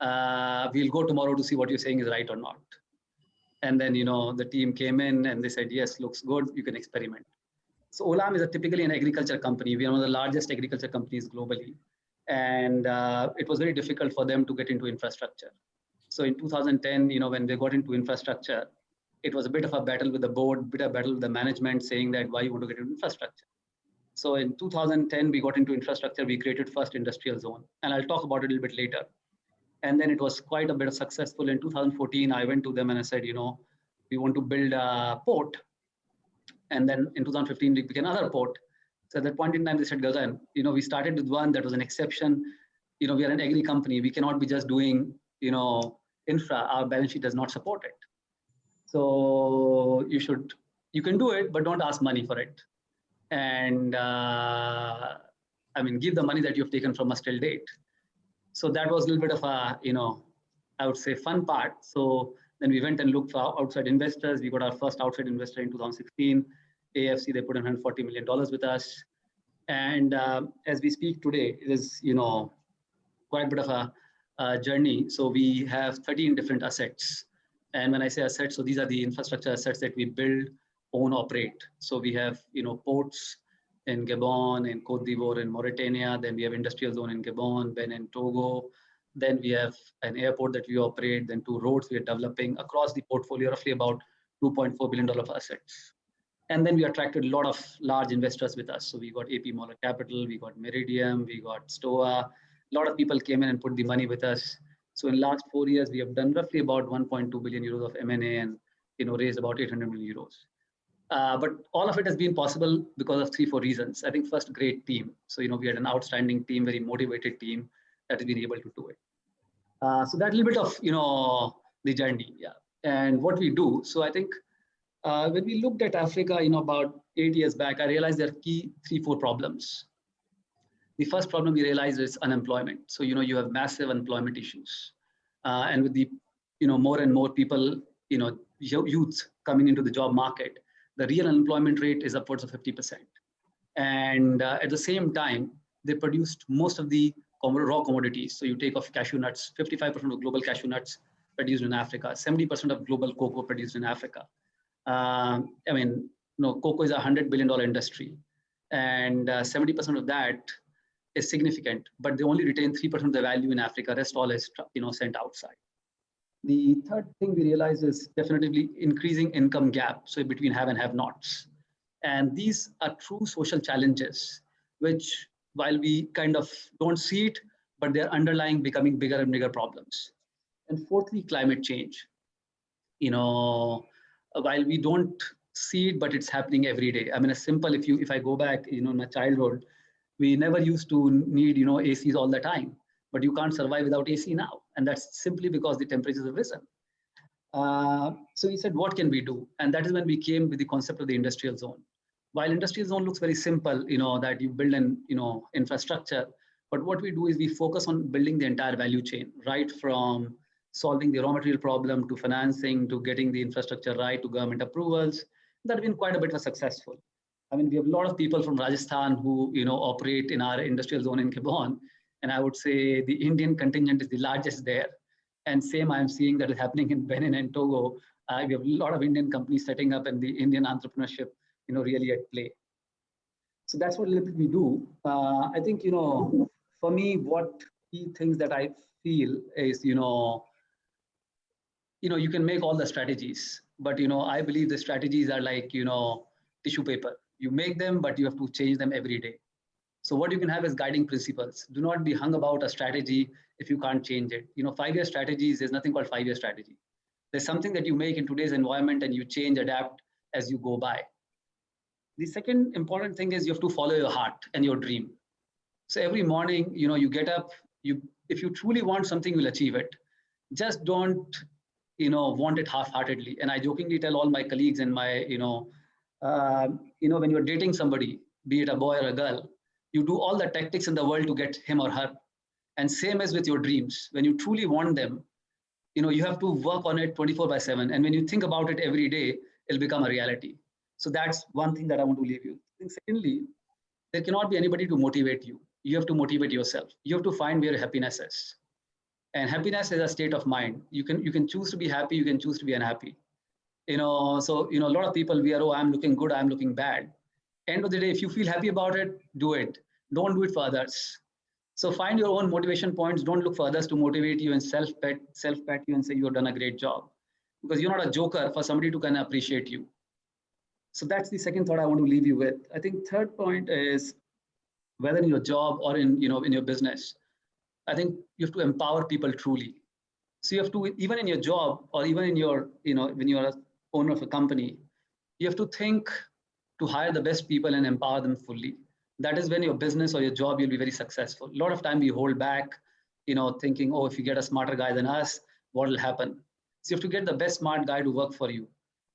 We'll go tomorrow to see what you're saying is right or not. And then, the team came in and they said, yes, looks good, you can experiment. So Olam is typically an agriculture company. We are one of the largest agriculture companies globally. And it was very difficult for them to get into infrastructure. So in 2010, when they got into infrastructure, it was a bit of a battle with the board, bit of a battle with the management saying that why you want to get into infrastructure. So in 2010, we got into infrastructure, we created first industrial zone. And I'll talk about it a little bit later. And then it was quite a bit of successful. In 2014, I went to them and I said, we want to build a port. And then in 2015, we began another port. So at that point in time, they said, Gagan, we started with one that was an exception. We are an agri company. We cannot be just doing, infra. Our balance sheet does not support it. So you can do it, but don't ask money for it. And give the money that you've taken from us till date. So that was a little bit of a, I would say fun part. So then we went and looked for outside investors. We got our first outside investor in 2016. AFC, they put in $140 million with us. And as we speak today, it is, quite a bit of a journey. So we have 13 different assets. And when I say assets, so these are the infrastructure assets that we build, own, operate. So we have, ports in Gabon, in Côte d'Ivoire, in Mauritania. Then we have industrial zone in Gabon, then in Togo. Then we have an airport that we operate, then 2 roads we are developing across the portfolio, roughly about $2.4 billion of assets. And then we attracted a lot of large investors with us. So we got AP Moller Capital, we got Meridium, we got Stoa. A lot of people came in and put the money with us. So in the last 4 years, we have done roughly about 1.2 billion euros of M&A and raised about 800 million euros. But all of it has been possible because of 3-4 reasons. I think first, great team. So we had an outstanding team, very motivated team that has been able to do it. So that little bit of the journey, yeah. And what we do. So I think when we looked at Africa, about 8 years back, I realized there are key 3-4 problems. The first problem we realized is unemployment. So you have massive unemployment issues, and with the more and more people, youth coming into the job market, the real unemployment rate is upwards of 50%. And at the same time, they produced most of the raw commodities. So you take off cashew nuts, 55% of global cashew nuts produced in Africa, 70% of global cocoa produced in Africa. Cocoa is a $100 billion industry, and 70% of that is significant, but they only retain 3% of the value in Africa. Rest all is sent outside. The third thing we realize is definitely increasing income gap, so between have and have-nots. And these are true social challenges, which while we kind of don't see it, but they're underlying becoming bigger and bigger problems. And fourthly, climate change. While we don't see it, but it's happening every day. I mean, a simple, if I go back, in my childhood, we never used to need, ACs all the time, but you can't survive without AC now. And that's simply because the temperatures have risen. So we said, what can we do? And that is when we came with the concept of the industrial zone. While industrial zone looks very simple, that you build an, infrastructure, but what we do is we focus on building the entire value chain, right from solving the raw material problem to financing, to getting the infrastructure right, to government approvals. That has been quite a bit of successful. I mean, we have a lot of people from Rajasthan who, operate in our industrial zone in Gabon. And I would say the Indian contingent is the largest there. And same I'm seeing that is happening in Benin and Togo. We have a lot of Indian companies setting up and the Indian entrepreneurship, really at play. So that's what a little bit we do. I think, for me, what key things that I feel is, you can make all the strategies, but, I believe the strategies are like, tissue paper. You make them, but you have to change them every day. So what you can have is guiding principles. Do not be hung about a strategy if you can't change it. 5-year strategies, there's nothing called 5-year strategy. There's something that you make in today's environment and you change, adapt as you go by. The second important thing is you have to follow your heart and your dream. So every morning, you get up, if you truly want something, you'll achieve it. Just don't, want it half-heartedly. And I jokingly tell all my colleagues and my, when you're dating somebody, be it a boy or a girl, you do all the tactics in the world to get him or her. And same as with your dreams. When you truly want them, you have to work on it 24/7. And when you think about it every day, it'll become a reality. So that's one thing that I want to leave you. And secondly, there cannot be anybody to motivate you. You have to motivate yourself. You have to find where happiness is. And happiness is a state of mind. You can choose to be happy, you can choose to be unhappy. So a lot of people, I'm looking good, I'm looking bad. End of the day, if you feel happy about it, do it. Don't do it for others. So find your own motivation points. Don't look for others to motivate you and self-pat you and say you've done a great job. Because you're not a joker for somebody to kind of appreciate you. So that's the second thought I want to leave you with. I think third point is whether in your job or in your business, I think you have to empower people truly. So you have to, even in your job or even in your, when you're an owner of a company, you have to think to hire the best people and empower them fully. That is when your business or your job, you'll be very successful. A lot of time we hold back, thinking, oh, if you get a smarter guy than us, what will happen? So you have to get the best smart guy to work for you.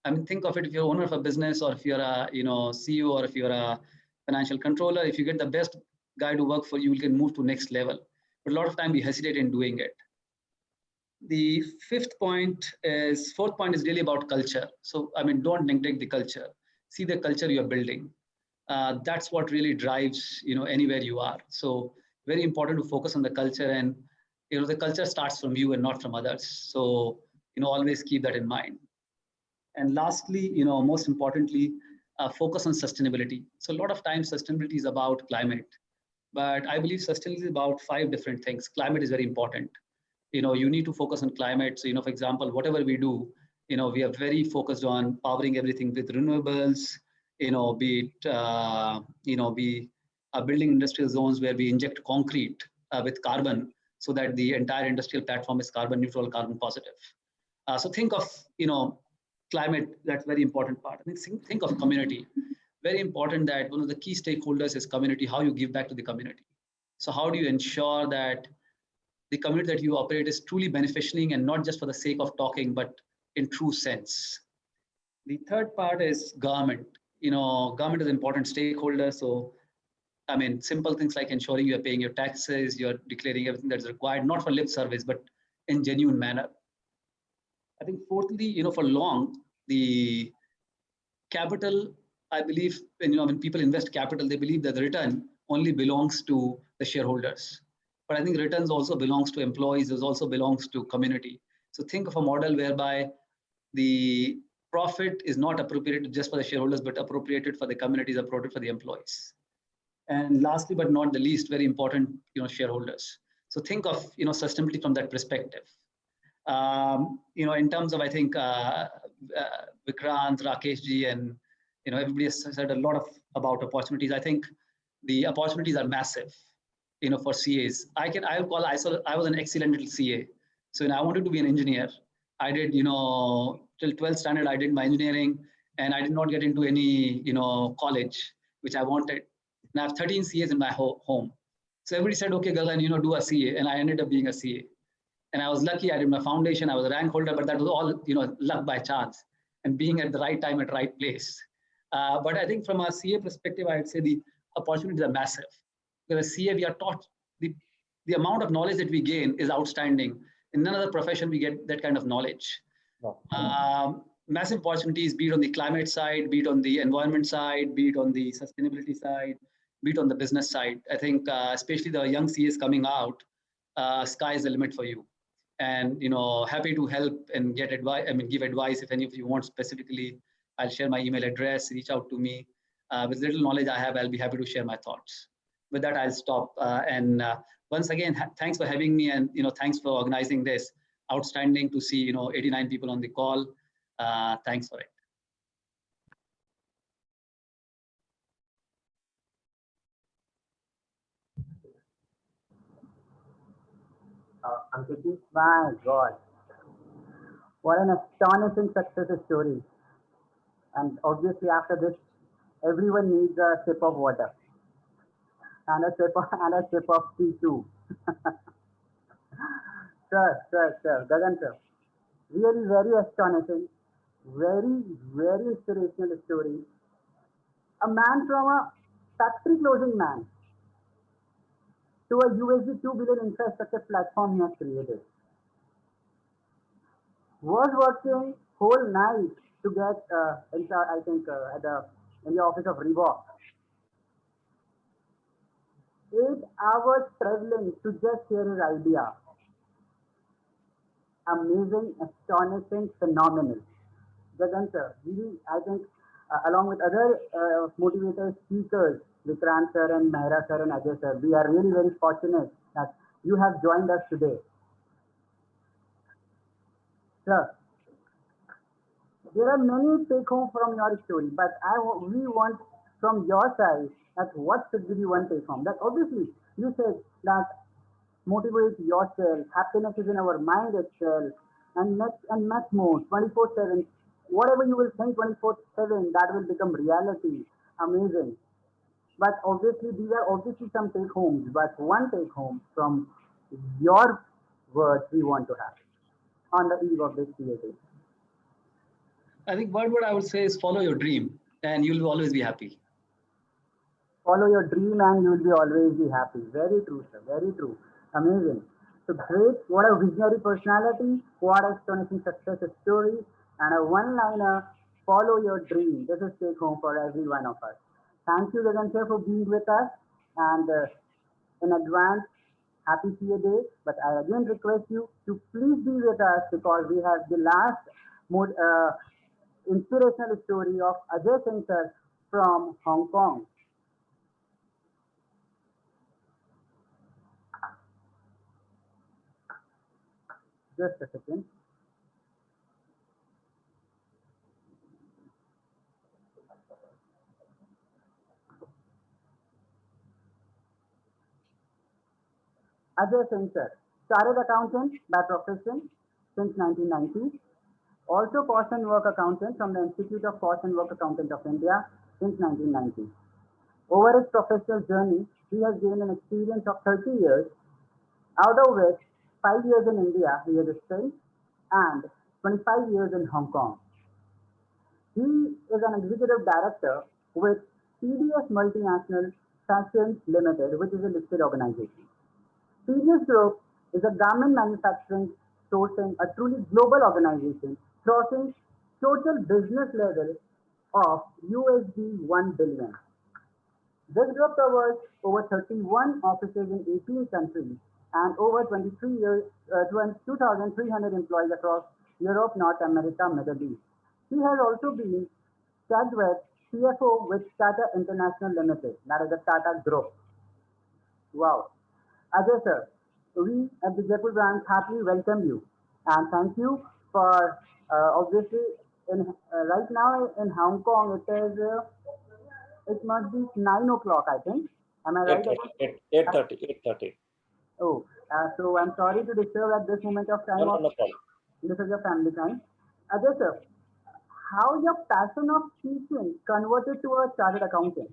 I mean, think of it, if you're owner of a business or if you're a CEO or if you're a financial controller, if you get the best guy to work for you, you can move to next level. But a lot of time we hesitate in doing it. The fourth point is really about culture. So, I mean, don't neglect the culture. See the culture you're building. That's what really drives, anywhere you are. So very important to focus on the culture, and, the culture starts from you and not from others. So, always keep that in mind. And lastly, most importantly, focus on sustainability. So a lot of times sustainability is about climate, but I believe sustainability is about 5 different things. Climate is very important. You need to focus on climate. So, for example, whatever we do, we are very focused on powering everything with renewables, be it, we are building industrial zones where we inject concrete with carbon so that the entire industrial platform is carbon neutral, carbon positive. So think of, climate, that's very important part. I mean, think of community. Very important that one of the key stakeholders is community, how you give back to the community. So how do you ensure that the community that you operate is truly beneficiating and not just for the sake of talking, but in true sense. The third part is government. Government is an important stakeholder. So, I mean, simple things like ensuring you're paying your taxes, you're declaring everything that's required, not for lip service, but in genuine manner. I think fourthly, for long, the capital, I believe, when people invest capital, they believe that the return only belongs to the shareholders. But I think returns also belongs to employees, it also belongs to community. So think of a model whereby the profit is not appropriated just for the shareholders, but appropriated for the communities, appropriated for the employees. And lastly, but not the least, very important, shareholders. So think of, sustainability from that perspective. In terms of, I think, Vikrant, Rakesh ji, and, everybody has said a lot about opportunities. I think the opportunities are massive, for CAs. I was an excellent little CA. So when I wanted to be an engineer, I did, till 12th standard, I did my engineering. and I did not get into any, college, which I wanted. And I have 13 CAs in my home. So everybody said, okay, Gagan, do a CA. And I ended up being a CA. And I was lucky. I did my foundation. I was a rank holder, but that was all, luck by chance and being at the right time at the right place. But I think from a CA perspective, I'd say the opportunities are massive. Because as CA, we are taught the amount of knowledge that we gain is outstanding. In none other profession, we get that kind of knowledge. Massive opportunities, be it on the climate side, be it on the environment side, be it on the sustainability side, be it on the business side. I think especially the young CAs coming out, sky is the limit for you. And happy to help and get advice. I mean, give advice if any of you want specifically. I'll share my email address. Reach out to me. With little knowledge I have, I'll be happy to share my thoughts. With that, I'll stop. And once again, thanks for having me, and thanks for organizing this. Outstanding to see 89 people on the call. Thanks for it. Ankit, my God, what an astonishing success story. And obviously after this, everyone needs a sip of water and a sip of tea too. Sir, Gagan sir, really very astonishing, very inspirational story. A man from a factory closing man to a USD 2 billion infrastructure platform he has created. Was working whole night to get I think in the office of Reebok. 8 hours traveling to just share his idea. Amazing, astonishing, phenomenal. Gagan sir, really, I think along with other motivator speakers, Vikrant sir and Mehra sir and Ajay sir, we are really very fortunate that you have joined us today. Sir, there are many take home from your story, but we want from your side that what should be the one take home. That obviously you said that motivate yourself, happiness is in our mind itself, and much more, 24/7. Whatever you will think 24/7, that will become reality. Amazing. But obviously, these are obviously some take homes, but one take home from your words we want to have on the eve of this creative. I think what I would say is follow your dream and you'll always be happy. Follow your dream and you will be always be happy. Very true, sir. Very true. Amazing. So great. What a visionary personality. What a astonishing success story. And a one-liner, follow your dream. This is take home for every one of us. Thank you, Gagan sir, for being with us. And in advance, happy CA Day. But I again request you to please be with us because we have the last inspirational story of Ajay Singh sir from Hong Kong. Just a second. Ajay Singh sir, chartered accountant by profession since 1990. Also cost and work accountant from the Institute of Cost and Work Accountant of India since 1990. Over his professional journey, he has gained an experience of 30 years, out of which 5 years in India he has spent and 25 years in Hong Kong. He is an executive director with TDS Multinational Fashions Limited, which is a listed organization. TDS Group is a garment manufacturing, sourcing, a truly global organization, crossing total business level of USD 1 billion. This group covers over 31 offices in 18 countries and over 2,300 employees across Europe, North America, Middle East. He has also been Chadwick CFO with Tata International Limited, that is the Tata Group. Wow. Ajay sir, we at the Jaipur branch happily welcome you and thank you for obviously right now in Hong Kong it must be 9 o'clock I think. Am I right? 8:30. Oh, so I'm sorry to disturb at this moment of time. No problem. This is your family time. Ajay sir, how your passion of teaching converted to a chartered accountant,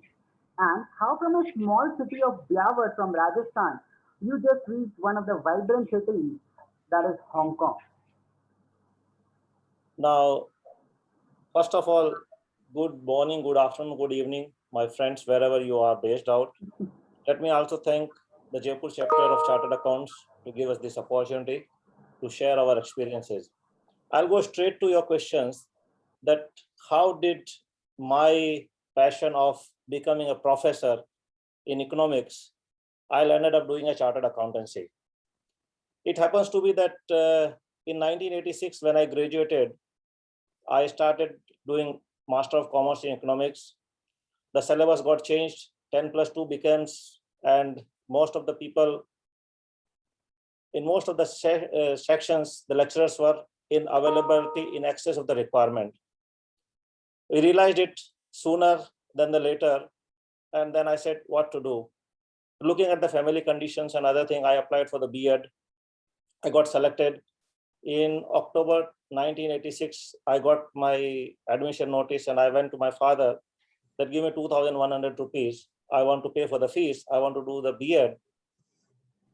and how from a small city of Biawar from Rajasthan, you just reached one of the vibrant cities, that is Hong Kong. Now, first of all, good morning, good afternoon, good evening, my friends, wherever you are based out. Let me also thank the Jaipur chapter of Chartered Accounts to give us this opportunity to share our experiences. I'll go straight to your questions that how did my passion of becoming a professor in economics, I ended up doing a chartered accountancy. It happens to be that in 1986, when I graduated, I started doing Master of Commerce in Economics. The syllabus got changed, 10+2 becomes, and most of the people, in most of the sections, the lecturers were in availability in excess of the requirement. We realized it sooner than the later, and then I said, what to do? Looking at the family conditions and other thing, I applied for the B.Ed. I got selected. In October 1986, I got my admission notice and I went to my father that give me 2,100 rupees. I want to pay for the fees. I want to do the B.Ed.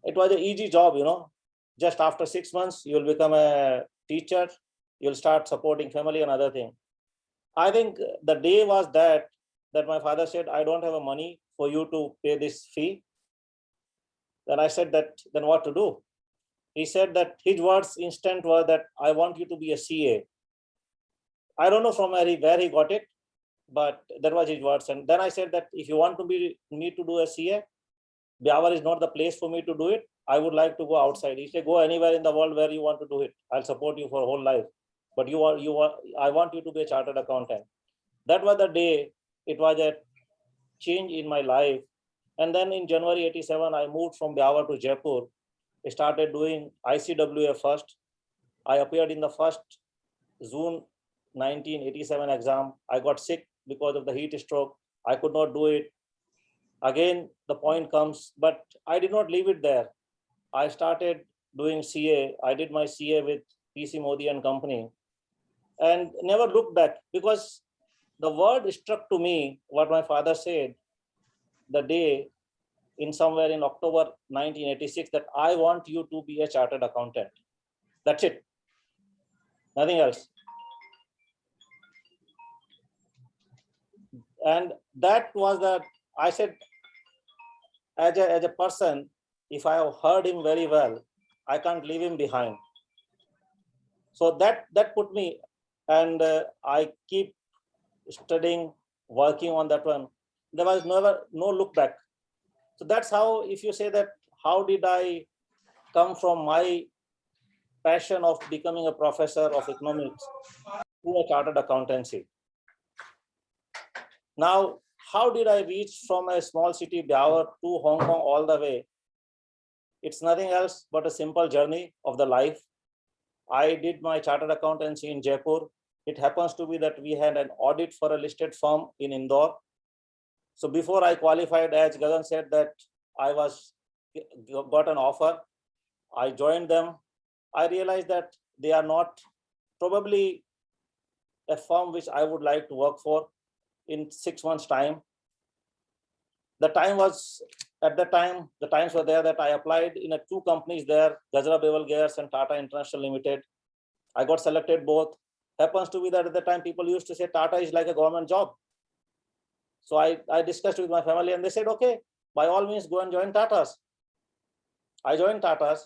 It was an easy job, you know. Just after 6 months, you'll become a teacher. You'll start supporting family and other thing. I think the day was that my father said, I don't have a money for you to pay this fee. Then I said that, then what to do? He said that his words instant were that I want you to be a CA. I don't know from where he got it, but that was his words. And then I said that if you want to me to do a CA, Biawar is not the place for me to do it. I would like to go outside. He said, go anywhere in the world where you want to do it. I'll support you for whole life. But I want you to be a chartered accountant. That was the day. It was a change in my life. And then in January 87, I moved from Biawar to Jaipur. I started doing ICWA first. I appeared in the first June 1987 exam. I got sick because of the heat stroke. I could not do it. Again, the point comes, but I did not leave it there. I started doing CA. I did my CA with PC Modi and Company and never looked back, because the word struck to me what my father said the day in somewhere in October 1986 that I want you to be a chartered accountant. That's it. Nothing else. And that was that I said, as a person, if I have heard him very well, I can't leave him behind. So that put me, and I keep studying, working on that one. There was no look back. So that's how, if you say that, how did I come from my passion of becoming a professor of economics to a chartered accountancy? Now, how did I reach from a small city, Biawar, to Hong Kong all the way? It's nothing else but a simple journey of the life. I did my chartered accountancy in Jaipur. It happens to be that we had an audit for a listed firm in Indore. So before I qualified, as Gagan said, that I got an offer. I joined them. I realized that they are not probably a firm which I would like to work for in 6 months' time. The time was, at the time, the times were there that I applied in 2 companies there, Gajra Bevel Gears and Tata International Limited. I got selected both. Happens to be that at the time people used to say Tata is like a government job. So I discussed with my family and they said, okay, by all means, go and join Tatas. I joined Tatas.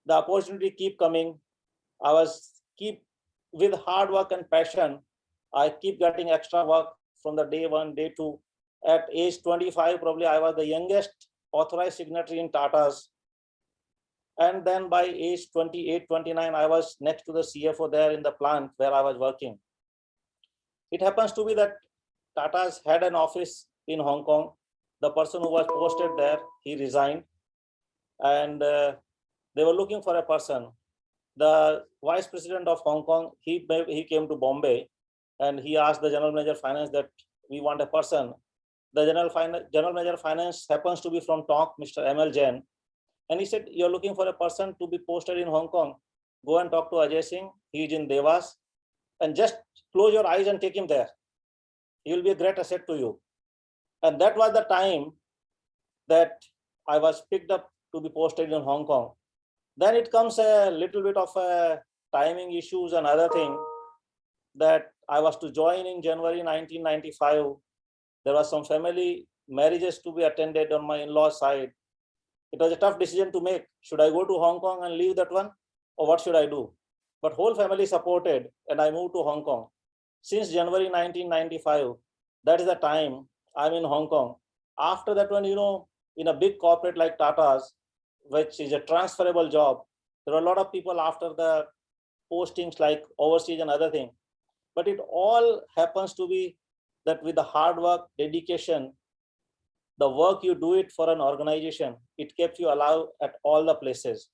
The opportunity keep coming. With hard work and passion, I keep getting extra work from the day 1, day 2. At age 25, probably I was the youngest authorized signatory in Tatas. And then by age 28, 29, I was next to the CFO there in the plant where I was working. It happens to be that Tata's had an office in Hong Kong. The person who was posted there, he resigned. And they were looking for a person. The vice president of Hong Kong, he came to Bombay and he asked the general manager finance that we want a person. The general manager finance happens to be from Tonk, Mr. ML Jain. And he said, you're looking for a person to be posted in Hong Kong. Go and talk to Ajay Singh. He is in Devas. and just close your eyes and take him there. He will be a great asset to you. And that was the time that I was picked up to be posted in Hong Kong. Then it comes a little bit of a timing issues and other thing that I was to join in January 1995. There was some family marriages to be attended on my in-laws side. It was a tough decision to make. Should I go to Hong Kong and leave that one, or what should I do? But whole family supported, and I moved to Hong Kong. Since January 1995, that is the time I'm in Hong Kong. After that one, in a big corporate like Tata's, which is a transferable job, there are a lot of people after the postings like overseas and other thing. But it all happens to be that with the hard work, dedication, the work you do it for an organization, it kept you alive at all the places.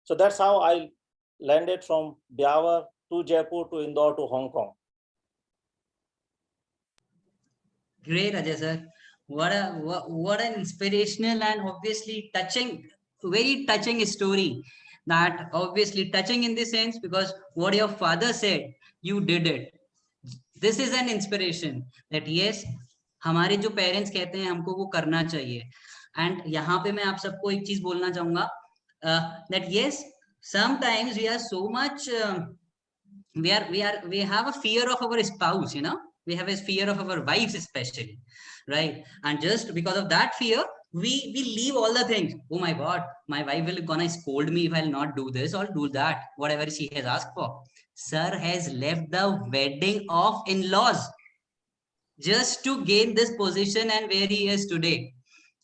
So that's how I landed from Biawar to Jaipur to Indore to Hong Kong. Great, Ajay sir. What an inspirational and obviously touching, very touching story. That obviously touching in the sense because what your father said, you did it. This is an inspiration that yes, हमारे जो parents कहते हैं हमको वो करना चाहिए. And यहाँ पे मैं आप सबको एक चीज बोलना चाहूंगा that yes, sometimes we are so much we have a fear of our spouse, we have a fear of our wives especially, right? And just because of that fear, we leave all the things. Oh my God, my wife will gonna scold me if I'll not do this or do that, whatever she has asked for. Sir has left the wedding of in-laws just to gain this position and where he is today.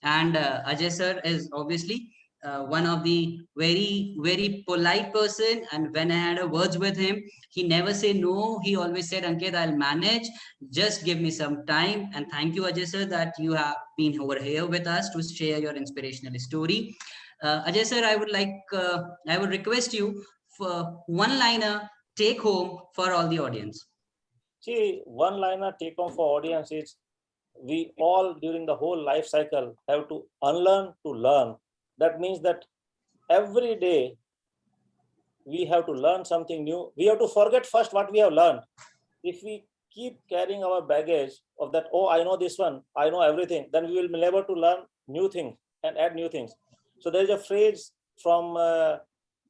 And Ajay sir is obviously one of the very, very polite person. And when I had a words with him, he never say no. He always said, Ankit, I'll manage. Just give me some time. And thank you, Ajay sir, that you have been over here with us to share your inspirational story. Ajay sir, I would request you for one-liner take home for all the audience. See, one-liner take home for audience is we all during the whole life cycle have to unlearn to learn. That means that every day we have to learn something new. We have to forget first what we have learned. If we keep carrying our baggage of that, oh, I know this one, I know everything, then we will be able to learn new things and add new things. So there is a phrase from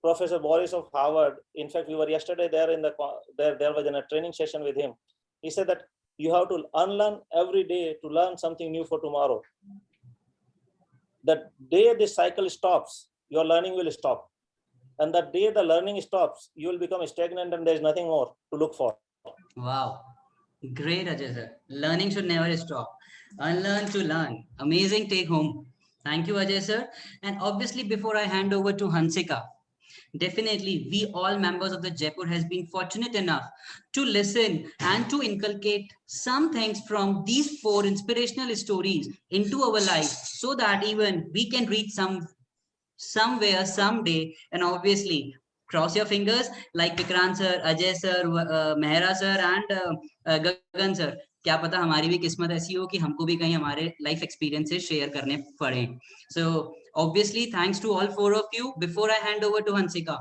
Professor Boris of Harvard. In fact, we were yesterday there there was in a training session with him. He said that you have to unlearn every day to learn something new for tomorrow. The day this cycle stops, your learning will stop. And the day the learning stops, you will become stagnant and there is nothing more to look for. Wow. Great, Ajay sir. Learning should never stop. Unlearn to learn. Amazing take home. Thank you, Ajay sir. And obviously, before I hand over to Hansika, definitely we all members of the Jaipur has been fortunate enough to listen and to inculcate some things from these 4 inspirational stories into our life so that even we can reach somewhere someday. And obviously cross your fingers like Vikrant sir, Ajay sir, Mehra sir and Gagan sir. क्या पता हमारी भी किस्मत ऐसी हो कि हमको भी कहीं हमारे लाइफ एक्सपीरियंसेस शेयर करने पड़े. So obviously thanks to all 4 of you. Before I hand over to Hansika,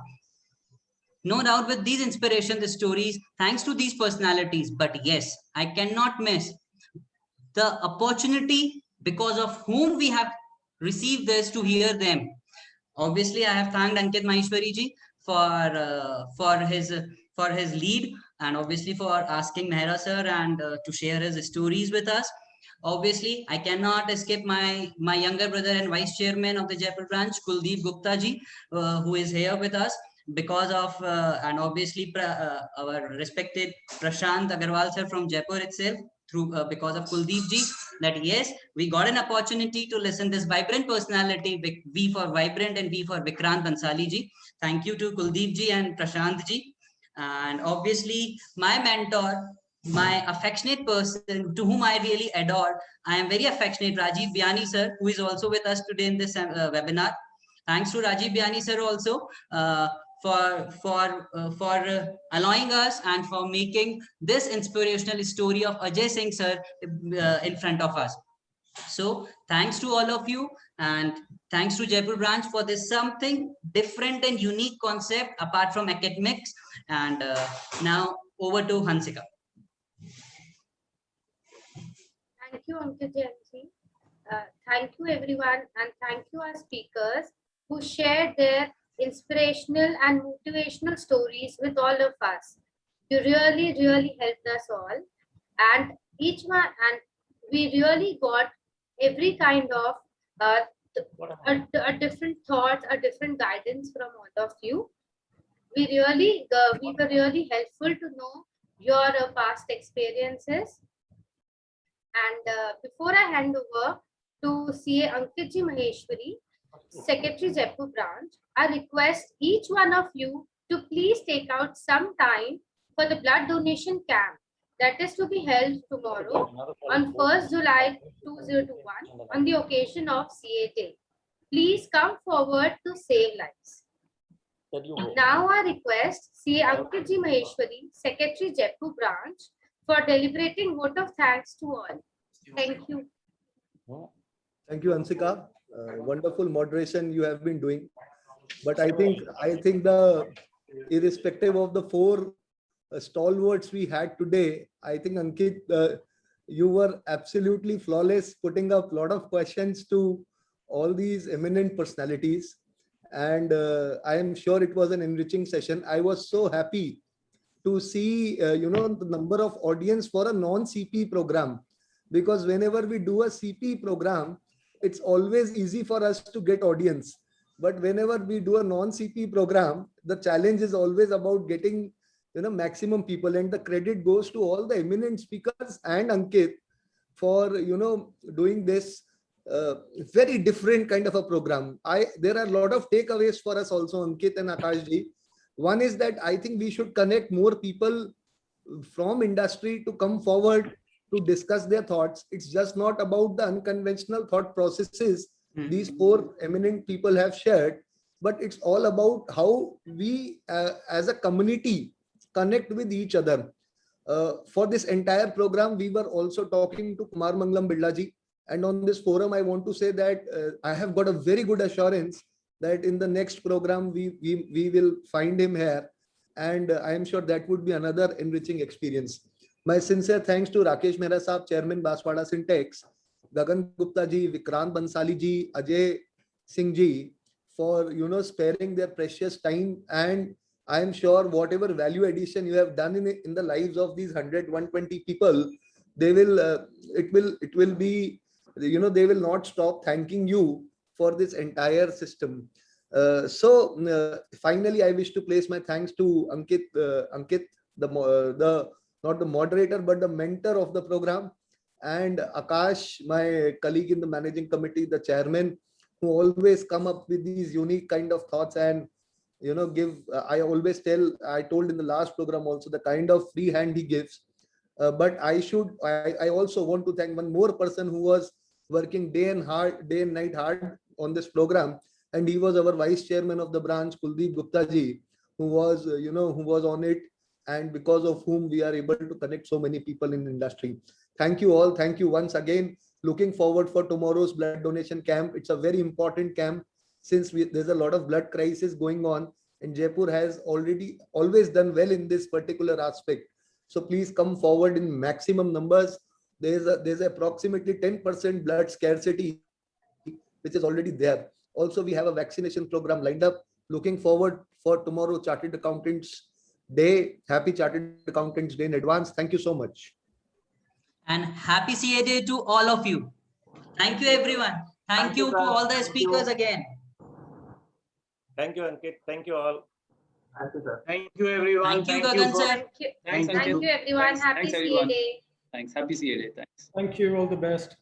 no doubt with these inspiration, the stories, thanks to these personalities, but yes, I cannot miss the opportunity because of whom we have received this to hear them. Obviously, I have thanked Ankit Maheshwari ji for his lead, and obviously for asking Mehra sir and to share his stories with us. Obviously, I cannot escape my younger brother and vice chairman of the Jaipur branch, Kuldeep Gupta ji, who is here with us because of, and obviously our respected Prashant Agarwal sir from Jaipur itself, through because of Kuldeep ji, that yes, we got an opportunity to listen this vibrant personality, V for Vibrant and V for Vikrant Bansali ji. Thank you to Kuldeep ji and Prashant ji. And obviously my mentor, my affectionate person to whom I really adore. I am very affectionate, Rajiv Biani sir, who is also with us today in this webinar. Thanks to Rajiv Biani sir also for allowing us and for making this inspirational story of Ajay Singh sir in front of us. So thanks to all of you, and thanks to Jaipur branch for this something different and unique concept apart from academics. And now over to Hansika. Thank you, Ankit Jainji. Thank you, everyone, and thank you, our speakers who shared their inspirational and motivational stories with all of us. You really, really helped us all, and each one, and we really got every kind of a different thoughts, a different guidance from all of you. We were really helpful to know your past experiences. And before I hand over to CA Ankitji Maheshwari, Secretary Jaipur branch, I request each one of you to please take out some time for the blood donation camp that is to be held tomorrow on 1st July 2021 on the occasion of CA Day. Please come forward to save lives. Now I request CA Ankitji Maheshwari, Secretary Jaipur branch, for deliberating vote of thanks to all. Thank you. Thank you, Hansika. Wonderful moderation you have been doing. But I think the irrespective of the four stalwarts we had today, I think Ankit, you were absolutely flawless, putting up a lot of questions to all these eminent personalities. And I am sure it was an enriching session. I was so happy to see, the number of audience for a non-CP program, because whenever we do a CP program, it's always easy for us to get audience. But whenever we do a non-CP program, the challenge is always about getting, maximum people, and the credit goes to all the eminent speakers and Ankit for, doing this very different kind of a program. There are a lot of takeaways for us also, Ankit and Akashji. One is that I think we should connect more people from industry to come forward to discuss their thoughts. It's just not about the unconventional thought processes these four eminent people have shared, but it's all about how we as a community connect with each other. For this entire program, we were also talking to Kumar Mangalam Birlaji, and on this forum, I want to say that I have got a very good assurance that in the next program, we will find him here, and I am sure that would be another enriching experience. My sincere thanks to Rakesh Mehra Saab, Chairman Banswara Syntex, Gagan Gupta ji, Vikrant Bansali ji, Ajay Singh ji, for sparing their precious time, and I am sure whatever value addition you have done in the lives of these 100-120 people, they will it will be, they will not stop thanking you for this entire system. Finally, I wish to place my thanks to Ankit, not the moderator, but the mentor of the program, and Akash, my colleague in the managing committee, the chairman, who always come up with these unique kind of thoughts and give. I always I told in the last program also the kind of free hand he gives. But I also want to thank one more person who was working day and night hard on this program, and he was our vice chairman of the branch, Kuldeep Gupta ji, who was on it, and because of whom we are able to connect so many people in the industry. Thank you all. Thank you once again. Looking forward for tomorrow's blood donation camp. It's a very important camp since there's a lot of blood crisis going on, and Jaipur has always done well in this particular aspect. So please come forward in maximum numbers. There's approximately 10% blood scarcity, which is already there. Also, we have a vaccination program lined up. Looking forward for tomorrow, Chartered Accountants Day. Happy Chartered Accountants Day in advance. Thank you so much. And happy CA Day to all of you. Thank you, everyone. Thank you to all the speakers again. Thank you, Ankit. Thank you all. Thank you, sir. Thank you, everyone. Thank you, Gagan sir. Thanks, Thank you, everyone. Happy CA Day. Thanks. Happy CA Day. Thanks. Thank you. All the best.